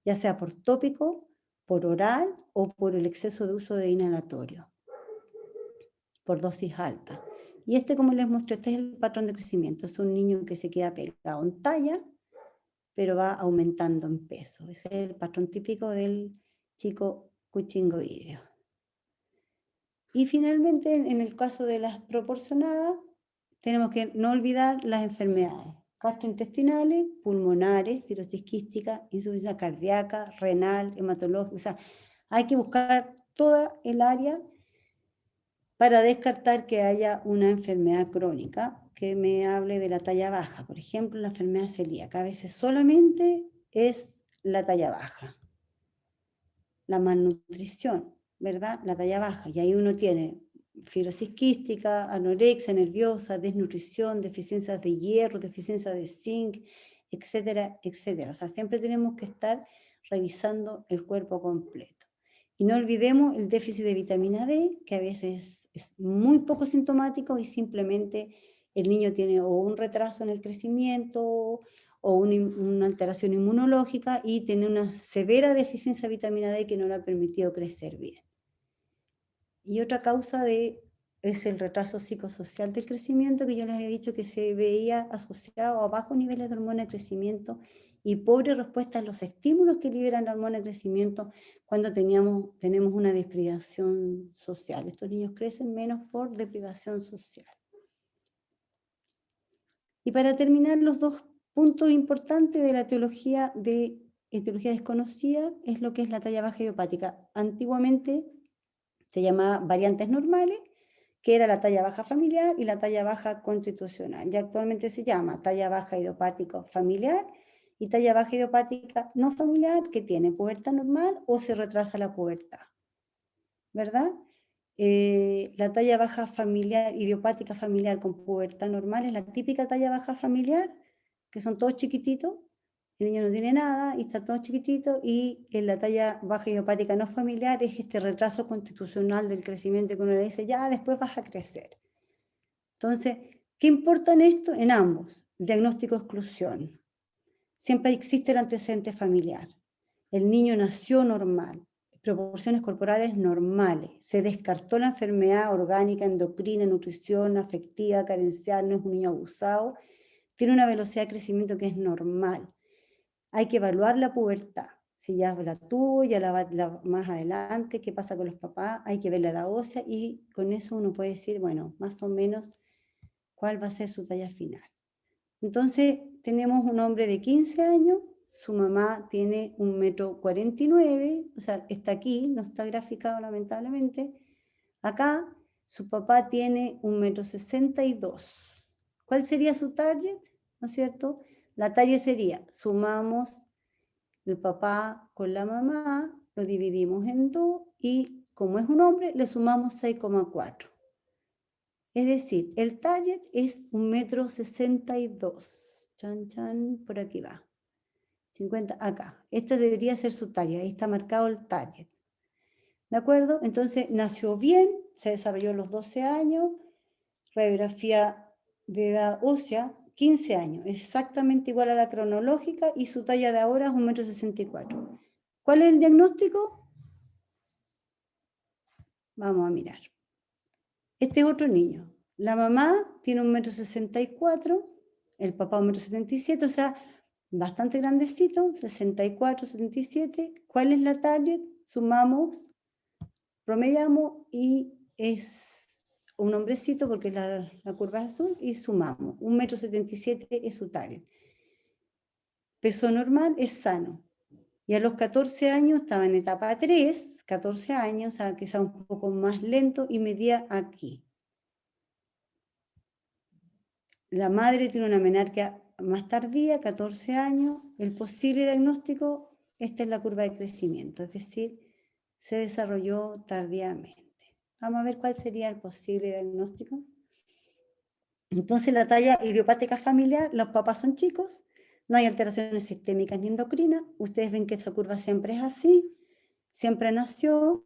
ya sea por tópico, por oral o por el exceso de uso de inhalatorio, por dosis alta. Y como les mostré, este es el patrón de crecimiento. Es un niño que se queda pegado en talla, pero va aumentando en peso. Ese es el patrón típico del chico cuchingoideo. Y finalmente, en el caso de las proporcionadas, tenemos que no olvidar las enfermedades gastrointestinales, pulmonares, cirrosis quística, insuficiencia cardíaca, renal, hematológica. O sea, hay que buscar toda el área para descartar que haya una enfermedad crónica que me hable de la talla baja. Por ejemplo, la enfermedad celíaca. A veces solamente es la talla baja. La malnutrición, ¿verdad? La talla baja. Y ahí uno tiene fibrosis quística, anorexia nerviosa, desnutrición, deficiencias de hierro, deficiencia de zinc, etcétera, etcétera. O sea, siempre tenemos que estar revisando el cuerpo completo. Y no olvidemos el déficit de vitamina D, que a veces es muy poco sintomático y simplemente el niño tiene o un retraso en el crecimiento o una alteración inmunológica y tiene una severa deficiencia de vitamina D que no le ha permitido crecer bien. Y otra causa es el retraso psicosocial del crecimiento, que yo les he dicho que se veía asociado a bajos niveles de hormona de crecimiento y pobre respuesta a los estímulos que liberan la hormona de crecimiento cuando tenemos una deprivación social. Estos niños crecen menos por deprivación social. Y para terminar, los dos puntos importantes de la etiología desconocida es lo que es la talla baja idiopática. Antiguamente se llamaba variantes normales, que era la talla baja familiar y la talla baja constitucional. Y actualmente se llama talla baja idiopática familiar y talla baja idiopática no familiar, que tiene pubertad normal o se retrasa la pubertad, ¿verdad? La talla baja familiar, idiopática familiar con pubertad normal es la típica talla baja familiar, que son todos chiquititos, el niño no tiene nada y está todo chiquitito, y en la talla baja idiopática no familiar es este retraso constitucional del crecimiento que uno le dice, ya después vas a crecer. Entonces, ¿qué importa en esto? En ambos, diagnóstico-exclusión. Siempre existe el antecedente familiar. El niño nació normal, proporciones corporales normales, se descartó la enfermedad orgánica, endocrina, nutrición, afectiva, carencial, no es un niño abusado, tiene una velocidad de crecimiento que es normal. Hay que evaluar la pubertad, si ya la tuvo, ya más adelante, qué pasa con los papás, hay que ver la edad ósea y con eso uno puede decir, bueno, más o menos cuál va a ser su talla final. Entonces tenemos un hombre de 15 años, su mamá tiene 1,49 m, o sea, está aquí, no está graficado lamentablemente. Acá su papá tiene 1,62 m. ¿Cuál sería su target? ¿No es cierto? La talla sería, sumamos el papá con la mamá, lo dividimos en 2 y como es un hombre, le sumamos 6,4. Es decir, el target es 1,62 m. Chan, chan, por aquí va. 50, acá. Esta debería ser su talla, ahí está marcado el target. ¿De acuerdo? Entonces, nació bien, se desarrolló a los 12 años, radiografía de edad ósea, 15 años, exactamente igual a la cronológica, y su talla de ahora es 1,64 m. ¿Cuál es el diagnóstico? Vamos a mirar. Este es otro niño. La mamá tiene 1,64 m, el papá 1,77 m, o sea, bastante grandecito, 64, 77. ¿Cuál es la target? Sumamos, promediamos y es un hombrecito porque la curva es azul y sumamos. 1,77 m es su target. Peso normal, es sano. Y a los 14 años estaba en etapa 3, 14 años, o sea, quizá un poco más lento y medía aquí. La madre tiene una menarquia más tardía, 14 años. El posible diagnóstico, esta es la curva de crecimiento, es decir, se desarrolló tardíamente. Vamos a ver cuál sería el posible diagnóstico. Entonces, la talla idiopática familiar, los papás son chicos, no hay alteraciones sistémicas ni endocrinas. Ustedes ven que esa curva siempre es así, siempre nació.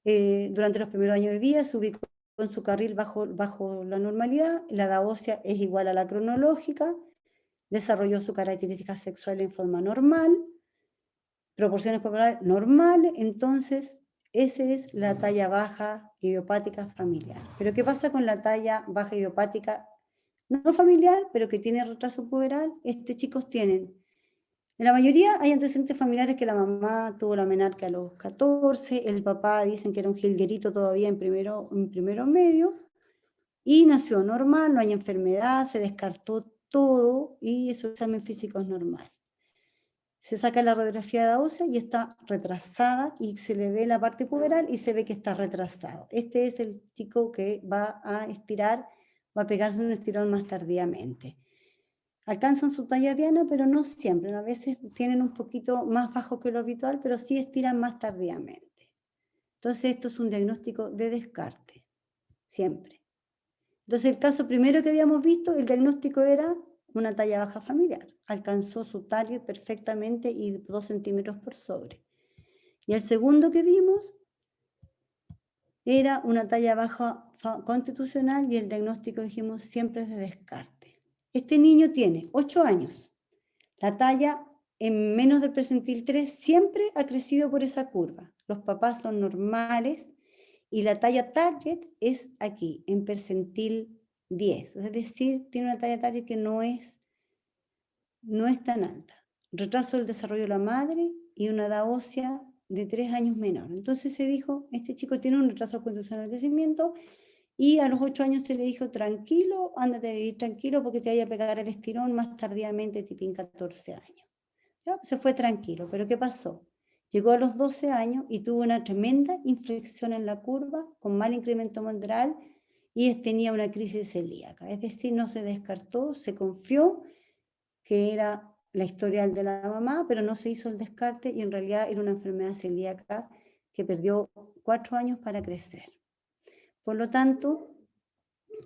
Durante los primeros años de vida se ubicó en su carril bajo la normalidad, la edad ósea es igual a la cronológica, desarrolló su característica sexual en forma normal, proporciones corporales normales, entonces esa es la talla baja idiopática familiar. Pero ¿qué pasa con la talla baja idiopática no familiar, pero que tiene retraso puberal? Chicos tienen, en la mayoría hay antecedentes familiares que la mamá tuvo la menarquia a los 14, el papá dicen que era un jilguerito todavía en primero medio, y nació normal, no hay enfermedad, se descartó todo y su examen físico es normal. Se saca la radiografía de ósea y está retrasada y se le ve la parte puberal y se ve que está retrasado. Este es el chico que va a estirar, va a pegarse un estirón más tardíamente. Alcanzan su talla diana, pero no siempre. A veces tienen un poquito más bajo que lo habitual, pero sí estiran más tardíamente. Entonces, esto es un diagnóstico de descarte, siempre. Entonces, el caso primero que habíamos visto, el diagnóstico era una talla baja familiar. Alcanzó su target perfectamente y 2 centímetros por sobre. Y el segundo que vimos era una talla baja constitucional y el diagnóstico, dijimos, siempre es de descarte. Este niño tiene 8 años. La talla en menos del percentil 3 siempre ha crecido por esa curva. Los papás son normales y la talla target es aquí, en percentil 10. Es decir, tiene una talla target que no es tan alta. Retraso del desarrollo de la madre y una edad ósea de 3 años menor. Entonces se dijo, este chico tiene un retraso constitucional de crecimiento y a los 8 años se le dijo, tranquilo, ándate a vivir tranquilo porque te vaya a pegar el estirón más tardíamente, tipo en 14 años. ¿Ya? Se fue tranquilo, pero ¿qué pasó? Llegó a los 12 años y tuvo una tremenda inflexión en la curva, con mal incremento ponderal, y tenía una crisis celíaca. Es decir, no se descartó, se confió que era la historial de la mamá, pero no se hizo el descarte y en realidad era una enfermedad celíaca que perdió 4 años para crecer. Por lo tanto,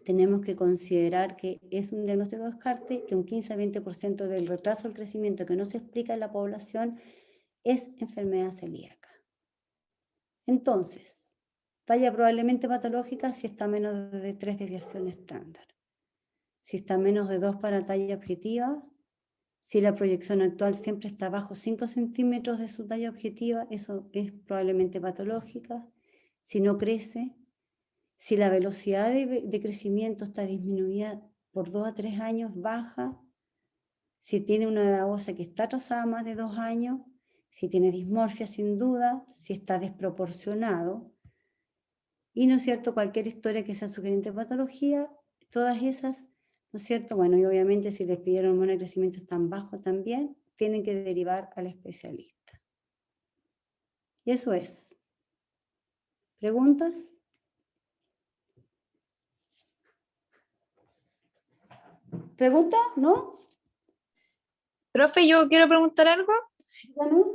tenemos que considerar que es un diagnóstico de descarte, que un 15-20% del retraso del crecimiento que no se explica en la población es enfermedad celíaca. Entonces, talla probablemente patológica si está menos de 3 desviaciones estándar. Si está menos de 2 para talla objetiva, si la proyección actual siempre está bajo 5 centímetros de su talla objetiva, eso es probablemente patológica. Si no crece, si la velocidad de crecimiento está disminuida por 2 a 3 años, baja, si tiene una edad ósea que está atrasada más de 2 años, si tiene dismorfia sin duda, si está desproporcionado, y no es cierto, cualquier historia que sea sugerente de patología, todas esas, ¿no es cierto? Bueno, y obviamente si les pidieron hormona de crecimiento tan bajo también, tienen que derivar al especialista. Y eso es. ¿Preguntas? ¿Pregunta? ¿No? Profe, yo quiero preguntar algo. ¿No?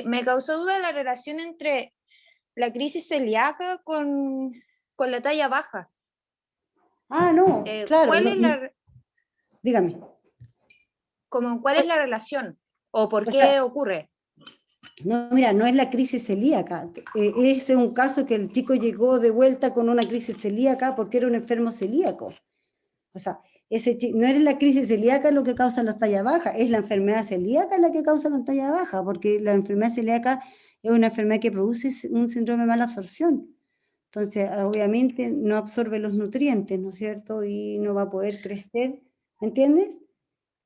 Me causó duda la relación entre la crisis celíaca con la talla baja. Ah, no, claro, ¿Cuál es dígame. cuál es la relación? ¿O por O sea, qué ocurre? no, mira, no es la crisis celíaca. Ese es un caso que el chico llegó de vuelta con una crisis celíaca porque era un enfermo celíaco. O sea, no es la crisis celíaca lo que causa la talla baja, es la enfermedad celíaca la que causa la talla baja, porque la enfermedad celíaca es una enfermedad que produce un síndrome de mala absorción. Entonces, obviamente no absorbe los nutrientes, ¿no es cierto? Y no va a poder crecer, ¿entiendes?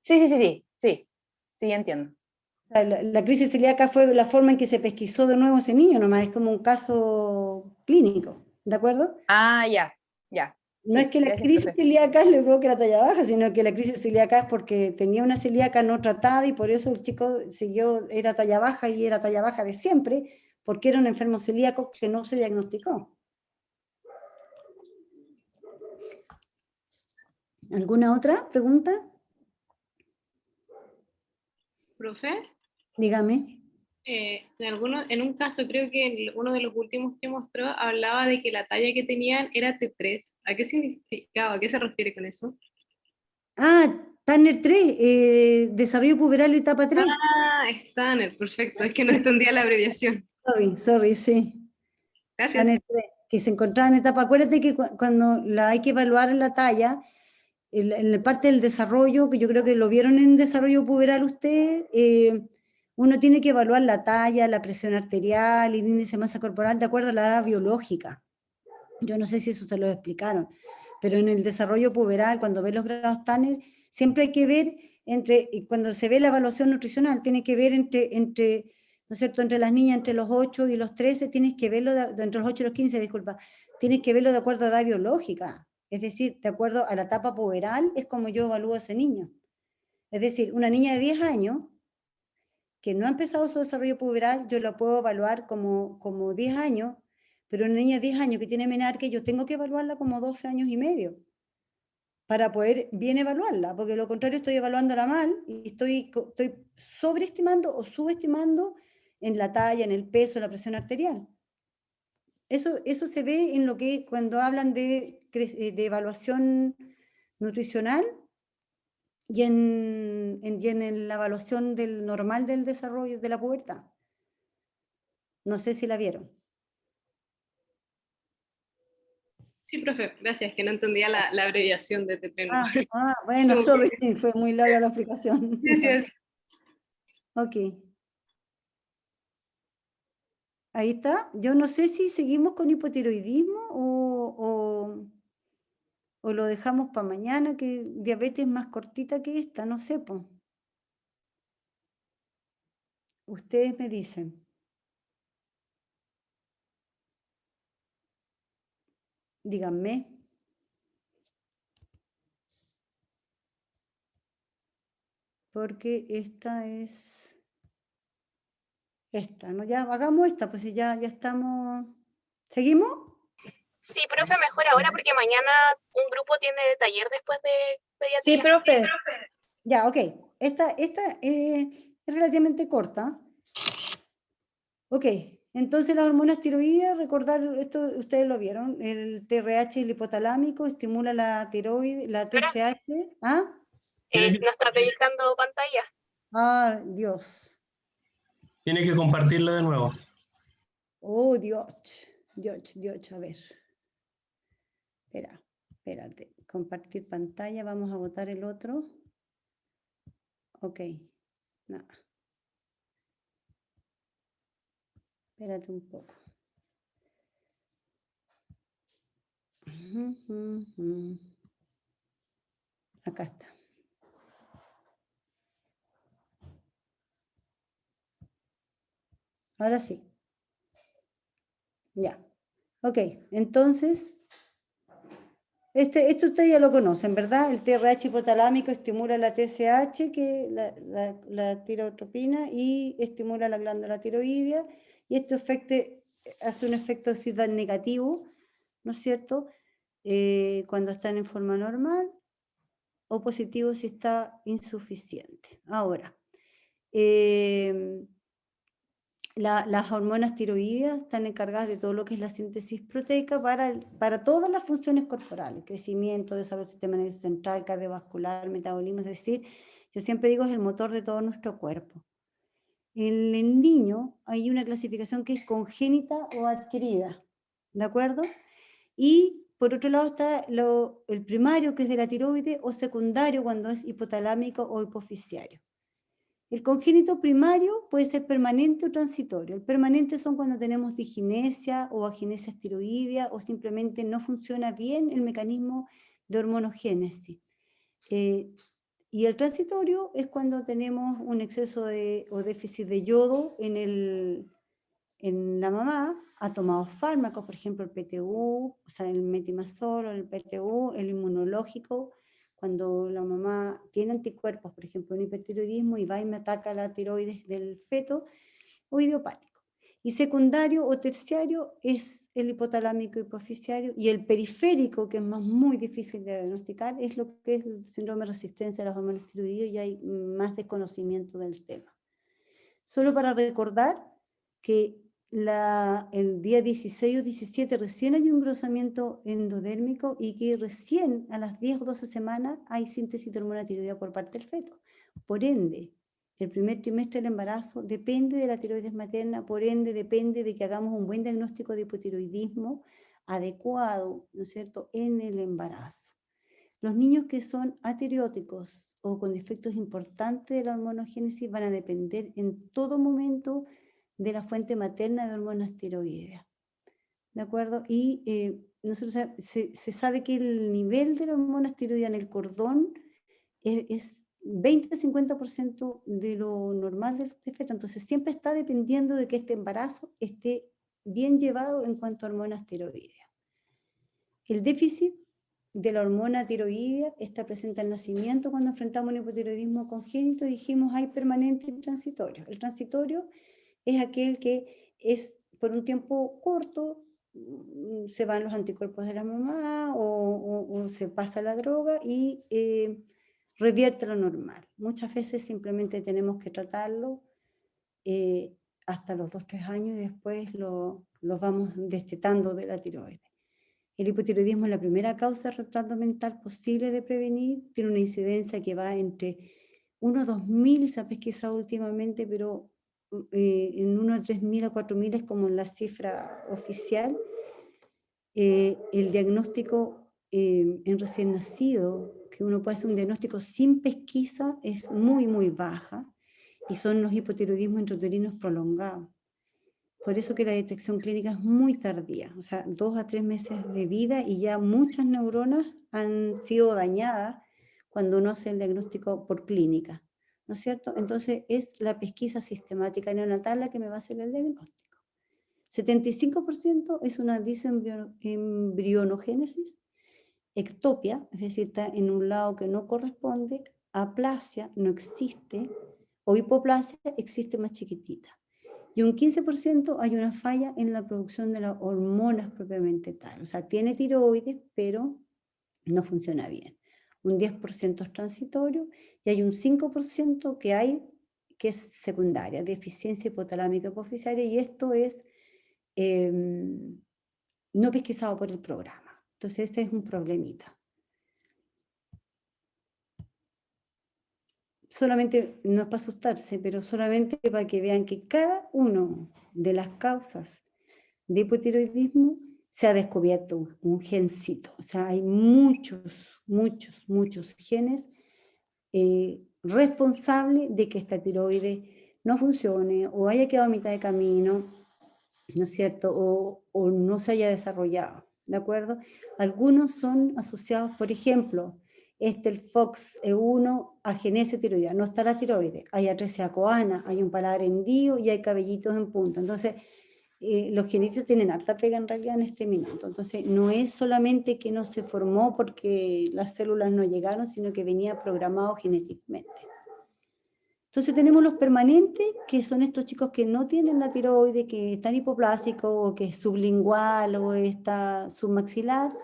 Sí, entiendo. O sea, la crisis celíaca fue la forma en que se pesquisó de nuevo ese niño, nomás es como un caso clínico, ¿de acuerdo? Ah, ya. No es Sí, que la gracias, crisis profe. celíaca le provoque la talla baja, sino que la crisis celíaca es porque tenía una celíaca no tratada y por eso el chico era talla baja y era talla baja de siempre, porque era un enfermo celíaco que no se diagnosticó. ¿Alguna otra pregunta? Profe, Dígame. en un caso, creo que uno de los últimos que mostró hablaba de que la talla que tenían era T3. ¿A qué significaba? ¿A qué se refiere con eso? Ah, Tanner 3, desarrollo puberal etapa 3. Ah, Stanner, perfecto. Es que no entendía la abreviación. Sorry, sí. Gracias. Tanner 3, que se encontraba en etapa. Acuérdate que cuando hay que evaluar la talla, en la parte del desarrollo, que yo creo que lo vieron en desarrollo puberal usted, uno tiene que evaluar la talla, la presión arterial, el índice de masa corporal de acuerdo a la edad biológica. Yo no sé si eso se lo explicaron, pero en el desarrollo puberal, cuando ve los grados Tanner, siempre hay que ver cuando se ve la evaluación nutricional, tiene que ver ¿no es cierto?, entre las niñas, entre los 8 y los 13, tienes que verlo, entre los 8 y los 15, disculpa, tienes que verlo de acuerdo a edad biológica, es decir, de acuerdo a la etapa puberal, es como yo evalúo a ese niño. Es decir, una niña de 10 años, que no ha empezado su desarrollo puberal, yo la puedo evaluar como 10 años, pero una niña de 10 años que tiene menarque, yo tengo que evaluarla como 12 años y medio para poder bien evaluarla, porque de lo contrario estoy evaluándola mal y estoy sobreestimando o subestimando en la talla, en el peso, en la presión arterial. Eso se ve en lo que cuando hablan de evaluación nutricional y en la evaluación del normal del desarrollo de la pubertad. No sé si la vieron. Sí, profe, gracias, que no entendía la abreviación de TP. Bueno, Como sorry, que- fue muy larga la explicación. Gracias. Ok. Ahí está. Yo no sé si seguimos con hipotiroidismo o lo dejamos para mañana, que diabetes más cortita que esta, no sé, pues. Ustedes me dicen. Díganme. Porque esta es esta, ¿no? Ya hagamos esta, pues si ya estamos. ¿Seguimos? Sí, profe, mejor ahora porque mañana un grupo tiene taller después de Sí, pediatría. profe. Ya, ok. Esta es relativamente corta. Ok, entonces las hormonas tiroideas, recordar, esto ustedes lo vieron, el TRH, el hipotalámico, estimula la tiroides, la TSH. ¿Ah? No está proyectando pantalla. Ah, Dios. Tiene que compartirlo de nuevo. Oh, Dios. A ver. Espérate. Compartir pantalla, vamos a votar el otro. Ok, no. Espérate un poco. Acá está. Ahora sí. Ya. Ok, entonces, esto ustedes ya lo conocen, ¿verdad? El TRH hipotalámico estimula la TSH, que la tirotropina, y estimula la glándula tiroidea, y esto hace un efecto de feedback negativo, ¿no es cierto? Cuando están en forma normal, o positivo si está insuficiente. Ahora, las hormonas tiroideas están encargadas de todo lo que es la síntesis proteica para todas las funciones corporales, crecimiento, desarrollo del sistema nervioso central, cardiovascular, metabolismo, es decir, yo siempre digo es el motor de todo nuestro cuerpo. En el niño hay una clasificación que es congénita o adquirida, ¿de acuerdo? Y por otro lado está el primario, que es de la tiroides, o secundario cuando es hipotalámico o hipoficiario. El congénito primario puede ser permanente o transitorio. El permanente son cuando tenemos diginesia o aginesia tiroidea o simplemente no funciona bien el mecanismo de hormonogénesis. Y el transitorio es cuando tenemos un exceso o déficit de yodo en la mamá, ha tomado fármacos, por ejemplo el PTU, o sea el metimazol o el PTU, el inmunológico, cuando la mamá tiene anticuerpos, por ejemplo un hipertiroidismo y va y me ataca la tiroides del feto, o idiopático. Y secundario o terciario es el hipotalámico hipoficiario, y el periférico, que es muy difícil de diagnosticar, es lo que es el síndrome de resistencia a las hormonas tiroideas, y hay más desconocimiento del tema. Solo para recordar que el día 16 o 17 recién hay un engrosamiento endodérmico y que recién a las 10 o 12 semanas hay síntesis de hormona tiroidea por parte del feto. Por ende, el primer trimestre del embarazo depende de la tiroides materna, por ende depende de que hagamos un buen diagnóstico de hipotiroidismo adecuado, ¿no es cierto?, en el embarazo. Los niños que son aterióticos o con defectos importantes de la hormonogénesis van a depender en todo momento de la fuente materna de hormonas tiroideas. ¿De acuerdo? Y se sabe que el nivel de las hormonas tiroideas en el cordón es 20-50% de lo normal del feto, entonces siempre está dependiendo de que este embarazo esté bien llevado en cuanto a hormonas tiroideas. El déficit de la hormona tiroidea está presente al nacimiento. Cuando enfrentamos un hipotiroidismo congénito dijimos hay permanente y transitorio. El transitorio es aquel que es por un tiempo corto, se van los anticuerpos de la mamá o se pasa la droga y revierte lo normal. Muchas veces simplemente tenemos que tratarlo hasta los 2-3 años y después lo vamos destetando de la tiroides. El hipotiroidismo es la primera causa de retraso mental posible de prevenir, tiene una incidencia que va entre 1 a 2.000, se ha pesquisado últimamente, pero en 1 a 3.000 a 4.000 es como la cifra oficial. El diagnóstico en recién nacido, que uno puede hacer un diagnóstico sin pesquisa, es muy baja, y son los hipotiroidismos intrauterinos prolongados. Por eso que la detección clínica es muy tardía, o sea, 2 a 3 meses de vida y ya muchas neuronas han sido dañadas cuando uno hace el diagnóstico por clínica, ¿no es cierto? Entonces es la pesquisa sistemática neonatal la que me va a hacer el diagnóstico. 75% es una disembrionogénesis, ectopia, es decir, está en un lado que no corresponde, aplasia no existe, o hipoplasia existe más chiquitita. Y un 15% hay una falla en la producción de las hormonas propiamente tal. O sea, tiene tiroides, pero no funciona bien. Un 10% es transitorio y hay un 5% que es secundaria, deficiencia hipotalámica hipoficiaria, y esto es no pesquisado por el programa. Entonces ese es un problemita. Solamente, no es para asustarse, pero solamente para que vean que cada una de las causas de hipotiroidismo se ha descubierto un gencito. O sea, hay muchos genes responsables de que esta tiroides no funcione o haya quedado a mitad de camino, ¿no es cierto? O no se haya desarrollado, ¿de acuerdo? Algunos son asociados, por ejemplo, el FOXP1 agenesia tiroidea, no está la tiroides, hay atresia coana, hay un paladar hendido y hay cabellitos en punta. Entonces, los genetitos tienen harta pega en realidad en este minuto. Entonces, no es solamente que no se formó porque las células no llegaron, sino que venía programado genéticamente. Entonces tenemos los permanentes, que son estos chicos que no tienen la tiroides, que están hipoplásicos, o que es sublingual, o está submaxilar.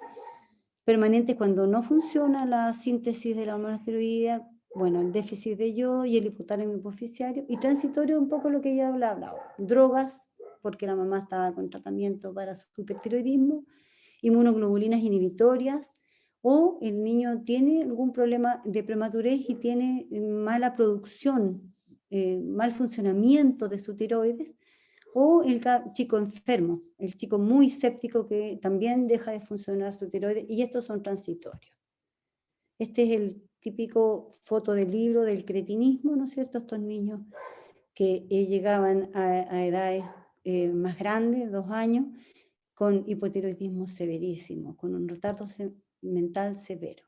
Permanentes cuando no funciona la síntesis de la hormona tiroidea, Bueno, el déficit de yodo y el hipotálamo hipoficiario. Y transitorio, un poco lo que ya hablado. Drogas, porque la mamá estaba con tratamiento para su hipertiroidismo, inmunoglobulinas inhibitorias, o el niño tiene algún problema de prematurez y tiene mala producción, mal funcionamiento de su tiroides, o el chico enfermo, el chico muy séptico que también deja de funcionar su tiroides, y estos son transitorios. Este es el típico foto del libro del cretinismo, ¿no es cierto? Estos niños que llegaban a edades más grandes, 2 años, con hipotiroidismo severísimo, con un retardo mental severo.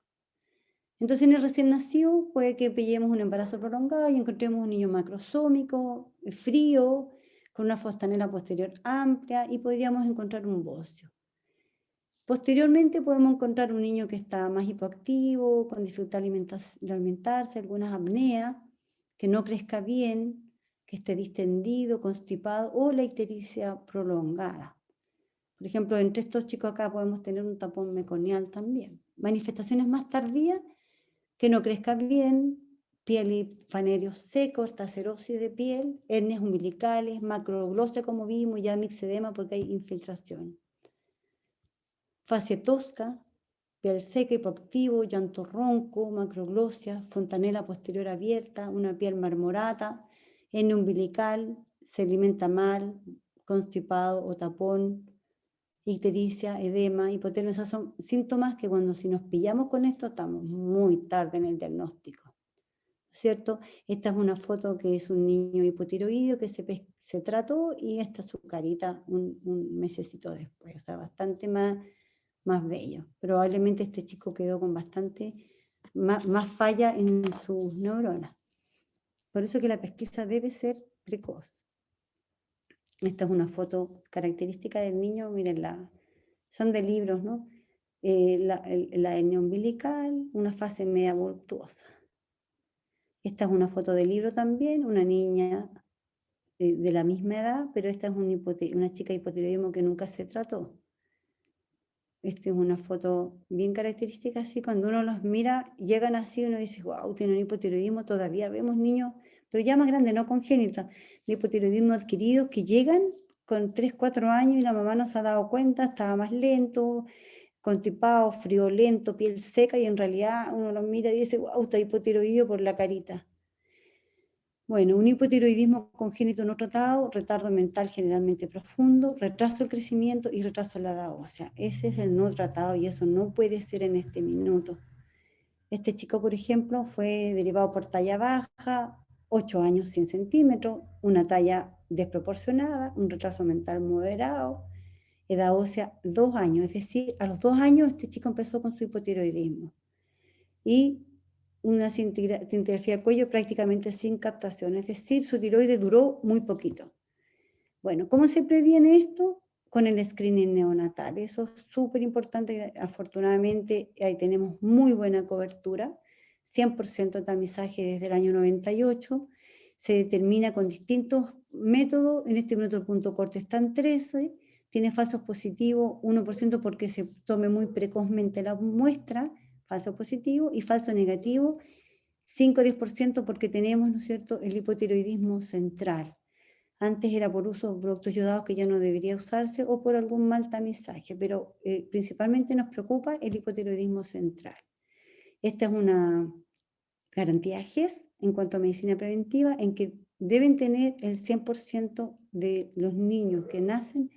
Entonces, en el recién nacido puede que pillemos un embarazo prolongado y encontremos un niño macrosómico, frío, con una fostanela posterior amplia, y podríamos encontrar un bocio. Posteriormente podemos encontrar un niño que está más hipoactivo, con dificultad de alimentarse, algunas apneas, que no crezca bien, que esté distendido, constipado, o la ictericia prolongada. Por ejemplo, entre estos chicos acá podemos tener un tapón meconial también. Manifestaciones más tardías, que no crezca bien, piel y fanerios secos, tacerosis de piel, hernias umbilicales, macroglosia como vimos, ya mixedema porque hay infiltración. Fascia tosca, piel seca, hipoactivo, llanto ronco, macroglosia, fontanela posterior abierta, una piel marmorata, hernia umbilical, se alimenta mal, constipado o tapón, ictericia, edema, hipotermia. Esos son síntomas que si nos pillamos con esto estamos muy tarde en el diagnóstico, ¿cierto? Esta es una foto que es un niño hipotiroideo que se trató, y esta es su carita un mesecito después, o sea, bastante más bello. Probablemente este chico quedó con bastante más falla en sus neuronas. Por eso que la pesquisa debe ser precoz. Esta es una foto característica del niño, mírenla, son de libros, ¿no? La hernia umbilical, una fase media voluptuosa. Esta es una foto de libro también, una niña de la misma edad, pero esta es una chica hipotiroidismo que nunca se trató. Esta es una foto bien característica, así cuando uno los mira, llegan así, uno dice, wow, tienen hipotiroidismo. Todavía vemos niños, pero ya más grandes, no congénitos, de hipotiroidismo adquiridos, que llegan con 3, 4 años y la mamá no se ha dado cuenta, estaba más lento, constipado, friolento, piel seca, y en realidad uno los mira y dice, wow, está hipotiroideo por la carita. Bueno, un hipotiroidismo congénito no tratado, retardo mental generalmente profundo, retraso del crecimiento y retraso de la edad ósea. Ese es el no tratado, y eso no puede ser en este minuto. Este chico, por ejemplo, fue derivado por talla baja, 8 años 100 centímetros, una talla desproporcionada, un retraso mental moderado, edad ósea 2 años, es decir, a los 2 años este chico empezó con su hipotiroidismo. Y una cintigrafía de cuello prácticamente sin captación, es decir, su tiroides duró muy poquito. Bueno, ¿cómo se previene esto? Con el screening neonatal. Eso es súper importante. Afortunadamente ahí tenemos muy buena cobertura, 100% de tamizaje desde el año 98. Se determina con distintos métodos. En este minuto el punto corte está en 13, tiene falsos positivos 1% porque se tome muy precozmente la muestra, falso positivo, y falso negativo 5-10% porque tenemos, ¿no es cierto?, el hipotiroidismo central. Antes era por uso de productos yodados, que ya no debería usarse, o por algún mal tamizaje, pero principalmente nos preocupa el hipotiroidismo central. Esta es una garantía GES en cuanto a medicina preventiva, en que deben tener el 100% de los niños que nacen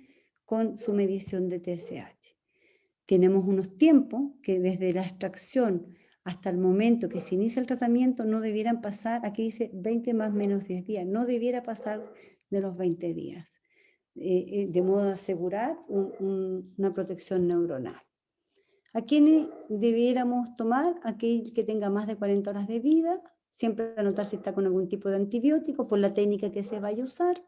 con su medición de TSH. Tenemos unos tiempos que desde la extracción hasta el momento que se inicia el tratamiento no debieran pasar, aquí dice 20 más menos 10 días, no debiera pasar de los 20 días, de modo a asegurar una protección neuronal. ¿A quiénes debiéramos tomar? Aquel que tenga más de 40 horas de vida, siempre anotar si está con algún tipo de antibiótico, por la técnica que se vaya a usar,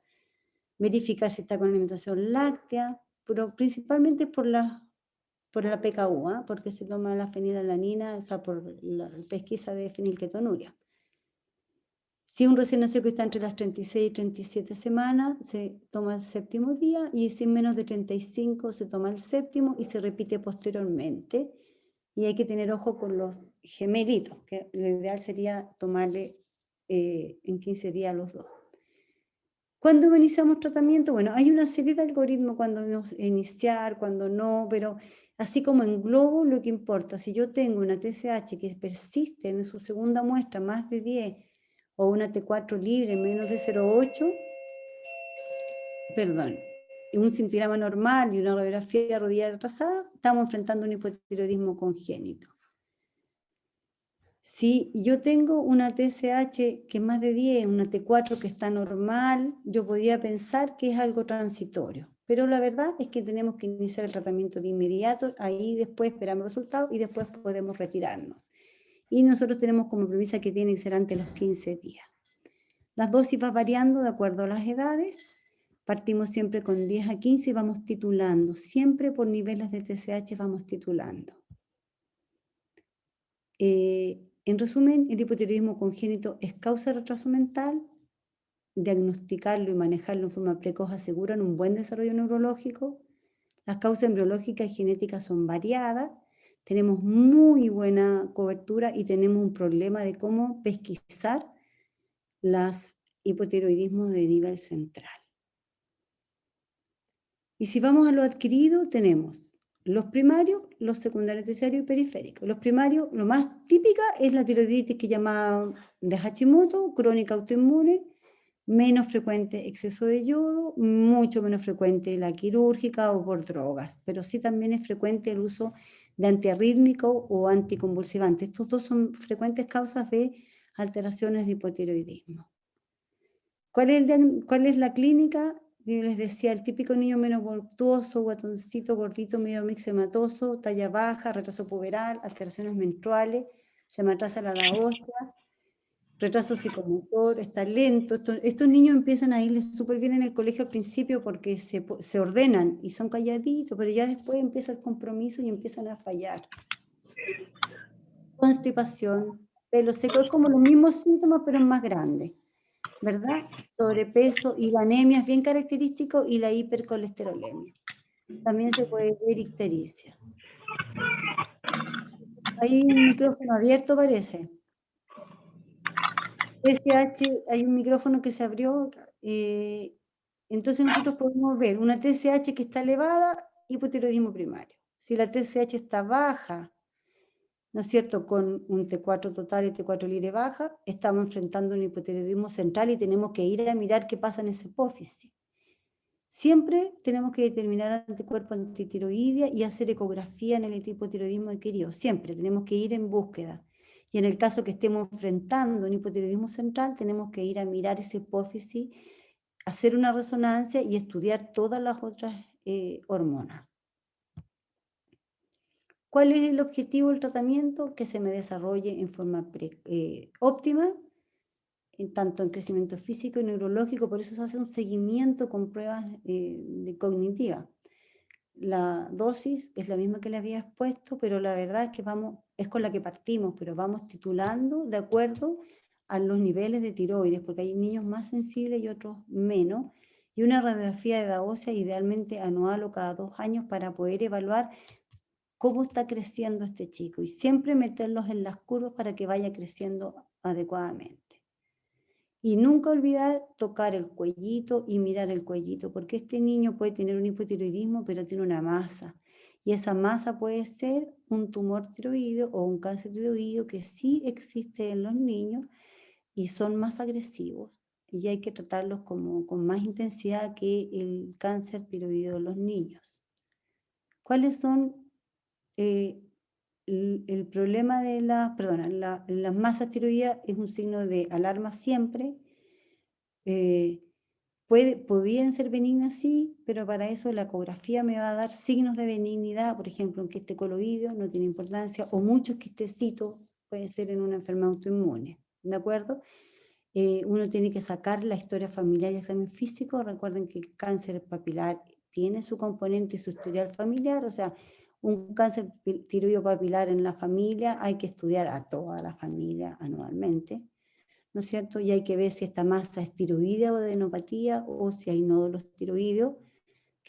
verificar si está con alimentación láctea, pero principalmente por la PKU, porque se toma la fenilalanina, o sea, por la pesquisa de fenilketonuria. Si un recién nacido que está entre las 36 y 37 semanas, se toma el 7º día, y si en menos de 35 se toma el 7º y se repite posteriormente, y hay que tener ojo con los gemelitos, que lo ideal sería tomarle en 15 días los dos. ¿Cuándo iniciamos tratamiento? Bueno, hay una serie de algoritmos cuando iniciar, cuando no, pero así como en globo, lo que importa, si yo tengo una TSH que persiste en su segunda muestra más de 10 o una T4 libre menos de 0,8, perdón, un cintilama normal y una radiografía de rodilla retrasada, estamos enfrentando un hipotiroidismo congénito. Si yo tengo una TSH que es más de 10, una T4 que está normal, yo podría pensar que es algo transitorio. Pero la verdad es que tenemos que iniciar el tratamiento de inmediato, ahí después esperamos resultados y después podemos retirarnos. Y nosotros tenemos como premisa que tiene que ser antes de los 15 días. Las dosis van variando de acuerdo a las edades. Partimos siempre con 10 a 15 y vamos titulando. Siempre por niveles de TSH vamos titulando. En resumen, el hipotiroidismo congénito es causa de retraso mental. Diagnosticarlo y manejarlo en forma precoz aseguran un buen desarrollo neurológico. Las causas embriológicas y genéticas son variadas. Tenemos muy buena cobertura y tenemos un problema de cómo pesquisar los hipotiroidismos de nivel central. Y si vamos a lo adquirido, tenemos los primarios, los secundarios, terciarios y periféricos. Los primarios, lo más típica es la tiroiditis que llamamos de Hashimoto, crónica autoinmune, menos frecuente exceso de yodo, mucho menos frecuente la quirúrgica o por drogas, pero sí también es frecuente el uso de antiarrítmicos o anticonvulsivantes. Estos dos son frecuentes causas de alteraciones de hipotiroidismo. ¿Cuál es la clínica? Yo les decía, el típico niño menos voluptuoso, guatoncito, gordito, medio mixematoso, talla baja, retraso puberal, alteraciones menstruales, se me atrasa la edad ósea, retraso psicomotor, está lento. Estos niños empiezan a irles súper bien en el colegio al principio porque se ordenan y son calladitos, pero ya después empieza el compromiso y empiezan a fallar. Constipación, pelo seco, es como los mismos síntomas pero más grandes, ¿verdad? Sobrepeso y la anemia es bien característico y la hipercolesterolemia. También se puede ver ictericia. Hay un micrófono abierto, parece. TSH, hay un micrófono que se abrió, entonces nosotros podemos ver una TSH que está elevada, hipotiroidismo primario. Si la TSH está baja, ¿no es cierto?, con un T4 total y T4 libre baja, estamos enfrentando un hipotiroidismo central y tenemos que ir a mirar qué pasa en esa hipófisis. Siempre tenemos que determinar anticuerpo antitiroidea y hacer ecografía en el hipotiroidismo adquirido. Siempre tenemos que ir en búsqueda. Y en el caso que estemos enfrentando un hipotiroidismo central, tenemos que ir a mirar esa hipófisis, hacer una resonancia y estudiar todas las otras hormonas. ¿Cuál es el objetivo del tratamiento? Que se me desarrolle en forma óptima, tanto en crecimiento físico y neurológico, por eso se hace un seguimiento con pruebas cognitivas. La dosis es la misma que le había expuesto, pero la verdad es que es con la que partimos, pero vamos titulando de acuerdo a los niveles de tiroides, porque hay niños más sensibles y otros menos, y una radiografía de edad ósea idealmente anual o cada 2 años para poder evaluar cómo está creciendo este chico, y siempre meterlos en las curvas para que vaya creciendo adecuadamente. Y nunca olvidar tocar el cuellito y mirar el cuellito, porque este niño puede tener un hipotiroidismo, pero tiene una masa. Y esa masa puede ser un tumor tiroideo o un cáncer tiroideo que sí existe en los niños y son más agresivos. Y hay que tratarlos con más intensidad que el cáncer tiroideo de los niños. ¿Cuáles son el problema de las masas tiroideas? Es un signo de alarma siempre. Podrían ser benignas, sí, pero para eso la ecografía me va a dar signos de benignidad, por ejemplo, un quiste coloideo no tiene importancia, o muchos quistecitos, puede ser en una enfermedad autoinmune, ¿de acuerdo? Uno tiene que sacar la historia familiar y examen físico. Recuerden que el cáncer papilar tiene su componente y su historial familiar, o sea, un cáncer tiroideo papilar en la familia hay que estudiar a toda la familia anualmente, ¿no es cierto? Y hay que ver si esta masa es tiroidea o de adenopatía o si hay nódulos tiroideos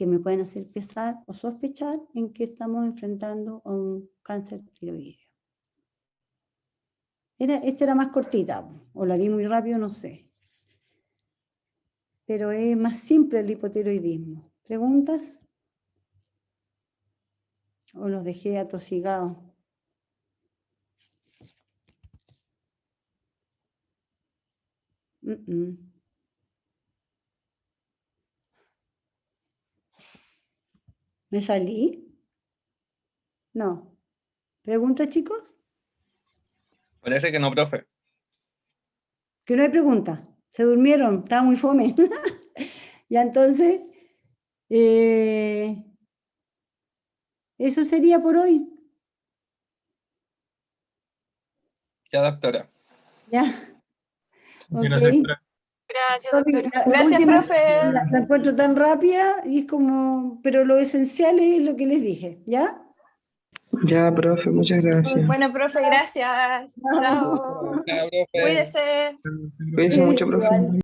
que me pueden hacer pensar o sospechar en que estamos enfrentando a un cáncer tiroideo. Esta era más cortita, o la di muy rápido, no sé. Pero es más simple el hipotiroidismo. ¿Preguntas? ¿O los dejé atosigados? ¿Me salí? No. ¿Preguntas, chicos? Parece que no, profe. Que no hay pregunta. Se durmieron, estaba muy fome. Ya entonces, eso sería por hoy. Ya, doctora. Ya. Gracias, Ok. profe. Gracias, Sorry, doctora. la Gracias, última profe. la encuentro tan rápida y es como, pero lo esencial es lo que les dije, ¿ya? Ya, profe, muchas gracias. Bueno, profe, gracias. Chao. Ya, profe. Cuídese. Cuídense mucho, profe. Igual.